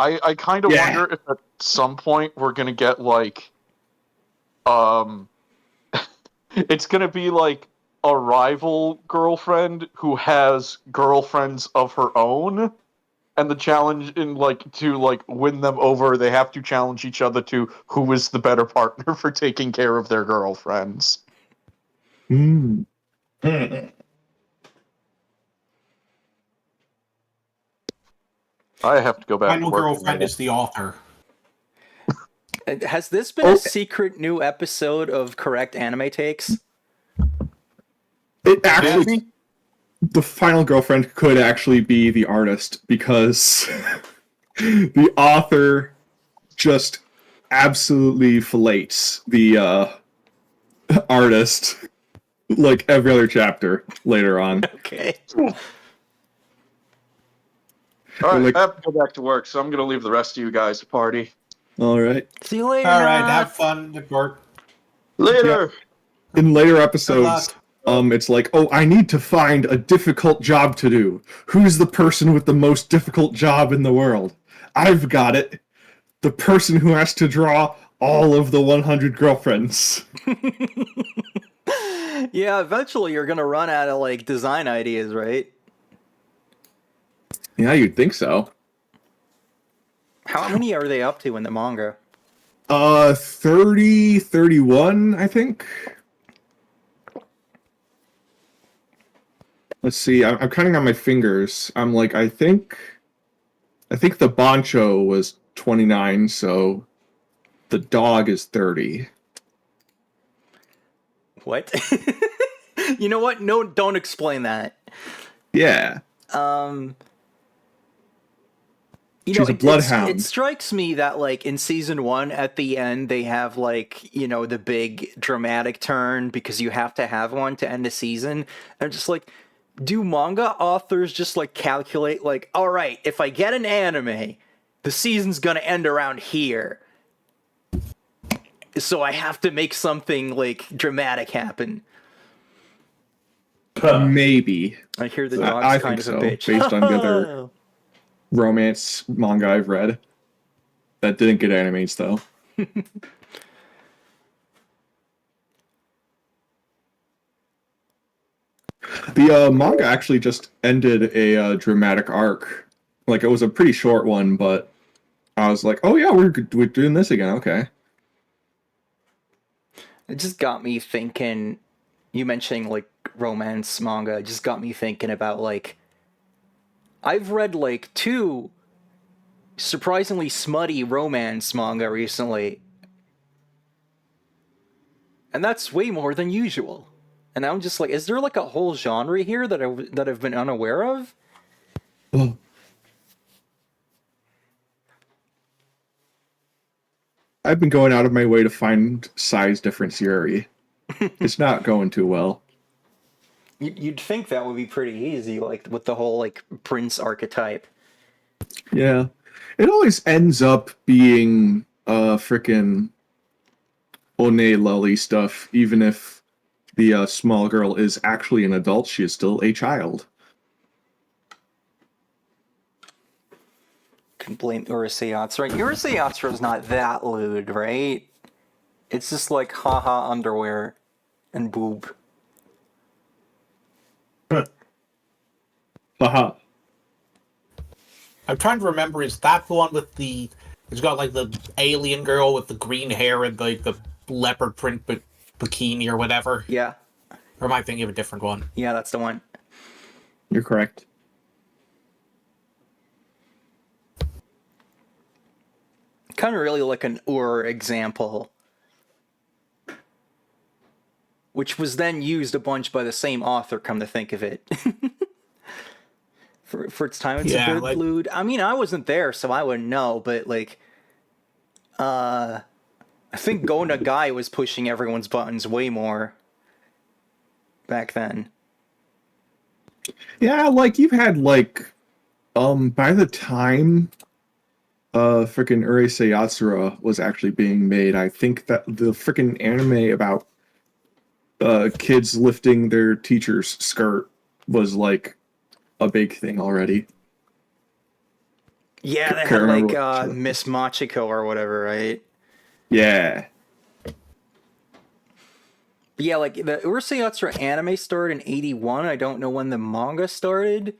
I kind of wonder if at some point we're gonna get like, it's gonna be like a rival girlfriend who has girlfriends of her own, and the challenge in like to like win them over, they have to challenge each other to who is the better partner for taking care of their girlfriends. Hmm. I have to go back. Final girlfriend is the author. Has this been a secret new episode of Correct Anime Takes? It actually, the final girlfriend could actually be the artist because the author just absolutely fillets the artist like every other chapter later on. Okay. All right, Like- I have to go back to work, so I'm gonna leave the rest of you guys to party. All right. See you later. All right, have fun at work. Later. Yeah. In later episodes, it's like, oh, I need to find a difficult job to do. Who's the person with the most difficult job in the world? I've got it. The person who has to draw all of the 100 girlfriends. Yeah, eventually you're gonna run out of like design ideas, right? Yeah, you'd think so. How many are they up to in the manga? 30, 31, I think. Let's see. I'm counting on my fingers. I'm like, I think the Bancho was 29, so the dog is 30. What? You know what? No, don't explain that. Yeah. You She's know, a bloodhound. It strikes me that, like, in season 1, at the end, they have, like, you know, the big dramatic turn because you have to have one to end the season. I'm just like, do manga authors just, like, calculate, like, all right, if I get an anime, the season's gonna end around here. So I have to make something, like, dramatic happen. Maybe. I hear the So dog's I kind think of so, a bitch. based on the other romance manga I've read. That didn't get animes, though. The manga actually just ended a dramatic arc. Like, it was a pretty short one, but I was like, oh yeah, we're doing this again, okay. It just got me thinking, you mentioning, like, romance manga, it just got me thinking about, like, I've read, like, 2 surprisingly smutty romance manga recently. And that's way more than usual. And I'm just like, is there, like, a whole genre here that I've been unaware of? I've been going out of my way to find size difference Yuri. It's not going too well. You'd think that would be pretty easy, like, with the whole, like, prince archetype. Yeah. It always ends up being frickin' one lolly stuff, even if the small girl is actually an adult, she is still a child. can blame Urusei Yatsura. Urusei Yatsura's not that lewd, right? It's just like haha underwear and boob. Haha. I'm trying to remember, is that the one with the... It's got, like, the alien girl with the green hair and, like, the leopard print bikini or whatever? Yeah. Or am I thinking of a different one? Yeah, that's the one. You're correct. Kind of really like an example. Which was then used a bunch by the same author, come to think of it. For its time, it's a bit lewd. I mean, I wasn't there, so I wouldn't know, but, like... I think Go Nagai was pushing everyone's buttons way more back then. Yeah, like, you've had, like... by the time... frickin' Urusei Yatsura was actually being made, I think that the frickin' anime about kids lifting their teacher's skirt was, like, a big thing already. Yeah, they had, like, Miss Machiko or whatever, right? Yeah. Yeah, like, the Urusei Yatsura anime started in 81. I don't know when the manga started.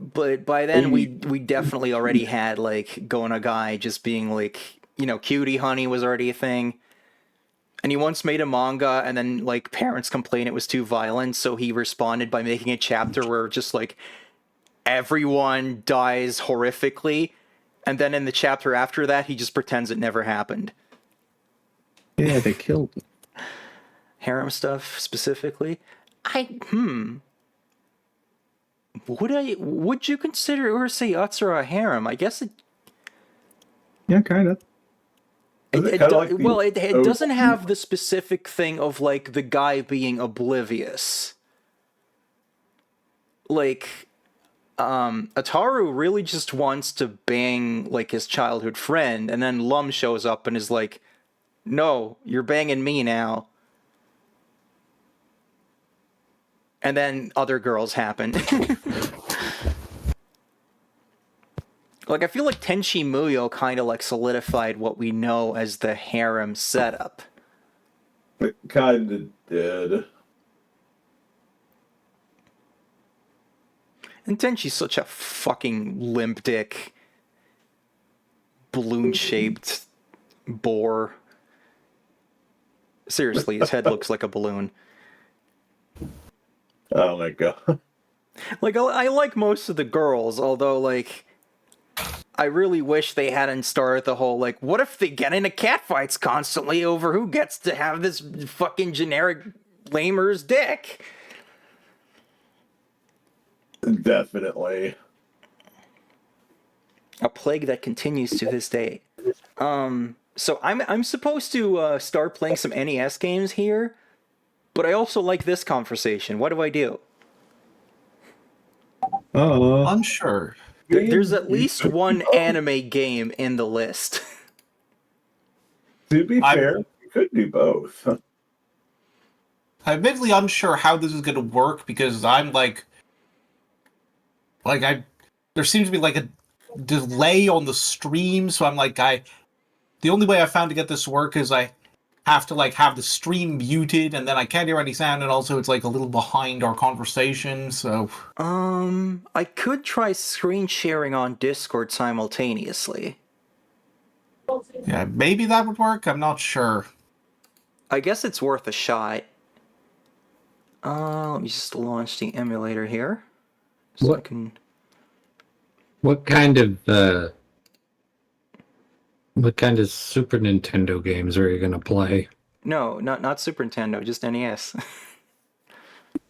But by then, we definitely already had, like, Go Nagai just being, like, you know, Cutie Honey was already a thing. And he once made a manga, and then, like, parents complained it was too violent, so he responded by making a chapter where just, like, everyone dies horrifically, and then in the chapter after that, he just pretends it never happened. Yeah, they killed him. Harem stuff, specifically? Would you consider Urusei Yatsura a harem? I guess it... Yeah, kind of. It doesn't have the specific thing of, like, the guy being oblivious. Like... Ataru really just wants to bang, like, his childhood friend, and then Lum shows up and is like, no, you're banging me now. And then other girls happen. Like, I feel like Tenchi Muyo kind of, like, solidified what we know as the harem setup. It kind of did. And Tenchi's such a fucking limp dick, balloon-shaped boar. Seriously, his head looks like a balloon. Oh my god. Like, I like most of the girls, although, like, I really wish they hadn't started the whole, like, what if they get into catfights constantly over who gets to have this fucking generic lamer's dick? Definitely. A plague that continues to this day. So I'm supposed to start playing some NES games here, but I also like this conversation. What do I do? Unsure. There's at least one anime game in the list. To be fair, you could do both. I'm admittedly unsure how this is going to work because I'm there seems to be like a delay on the stream, so I'm like, the only way I found to get this to work is I have to, like, have the stream muted, and then I can't hear any sound, and also it's, like, a little behind our conversation, so... I could try screen sharing on Discord simultaneously. Yeah, maybe that would work, I'm not sure. I guess it's worth a shot. Let me just launch the emulator here. So What? I can... What kind of Super Nintendo games are you gonna play? No, not Super Nintendo, just NES.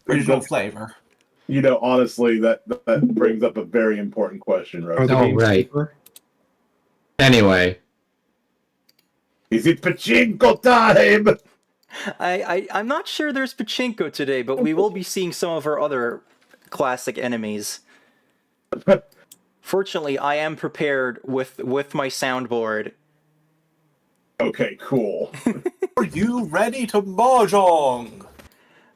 Original flavor. You know, honestly, that brings up a very important question, Rose. Oh, right. Anyway. Is it pachinko time? I'm not sure there's pachinko today, but we will be seeing some of our other classic enemies. Fortunately, I am prepared with my soundboard. Okay, cool. Are you ready to mahjong?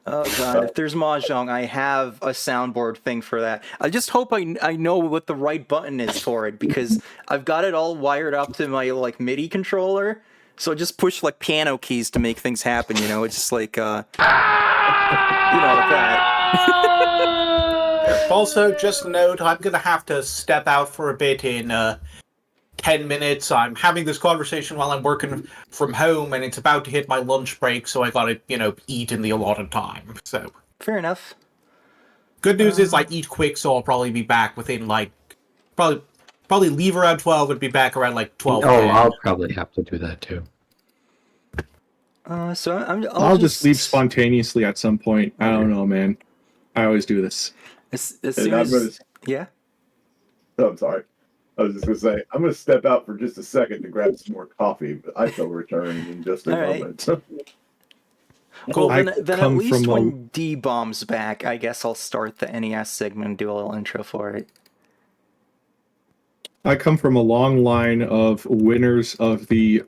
Oh god, if there's mahjong, I have a soundboard thing for that. I just hope I know what the right button is for it, because I've got it all wired up to my like MIDI controller, so I just push like piano keys to make things happen, you know? It's just like like that. Also, just note, I'm gonna have to step out for a bit in 10 minutes. I'm having this conversation while I'm working from home, and it's about to hit my lunch break, so I gotta, eat in the allotted time. So fair enough. Good news is I eat quick, so I'll probably be back within probably leave around 12 and be back around 12. Oh, I'll probably have to do that too. So I'll just leave spontaneously at some point. I don't know, man. I always do this. As soon as... Yeah? Oh, I'm sorry. I was just going to say, I'm going to step out for just a second to grab some more coffee, but I shall return in just a moment. Well, then at least when D-Bomb's back, I guess I'll start the NES segment and do a little intro for it. I come from a long line of winners of the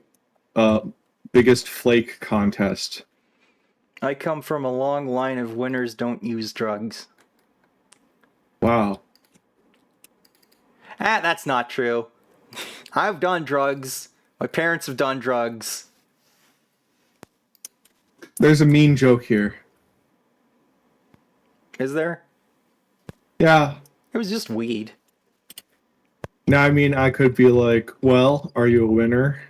biggest flake contest. I come from a long line of winners don't use drugs. Wow. That's not true. I've done drugs. My parents have done drugs. There's a mean joke here. Is there? Yeah. It was just weed. No, I mean, I could be like, well, are you a winner?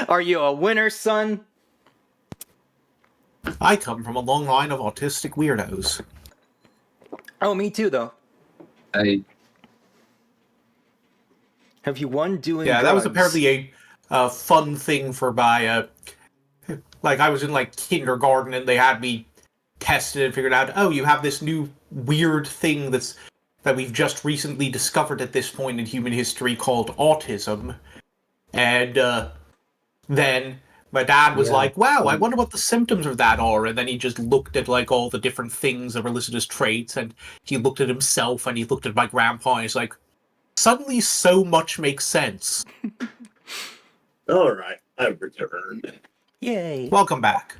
Are you a winner, son? I come from a long line of autistic weirdos. Oh, me too, though. Have you won doing drugs? That was apparently a fun thing for my... I was in, kindergarten, and they had me tested and figured out, oh, you have this new weird thing that we've just recently discovered at this point in human history called autism. And then my dad was like, wow, I wonder what the symptoms of that are. And then he just looked at all the different things that were listed as traits, and he looked at himself, and he looked at my grandpa, and he's like, suddenly so much makes sense. All right, I've returned. Yay. Welcome back.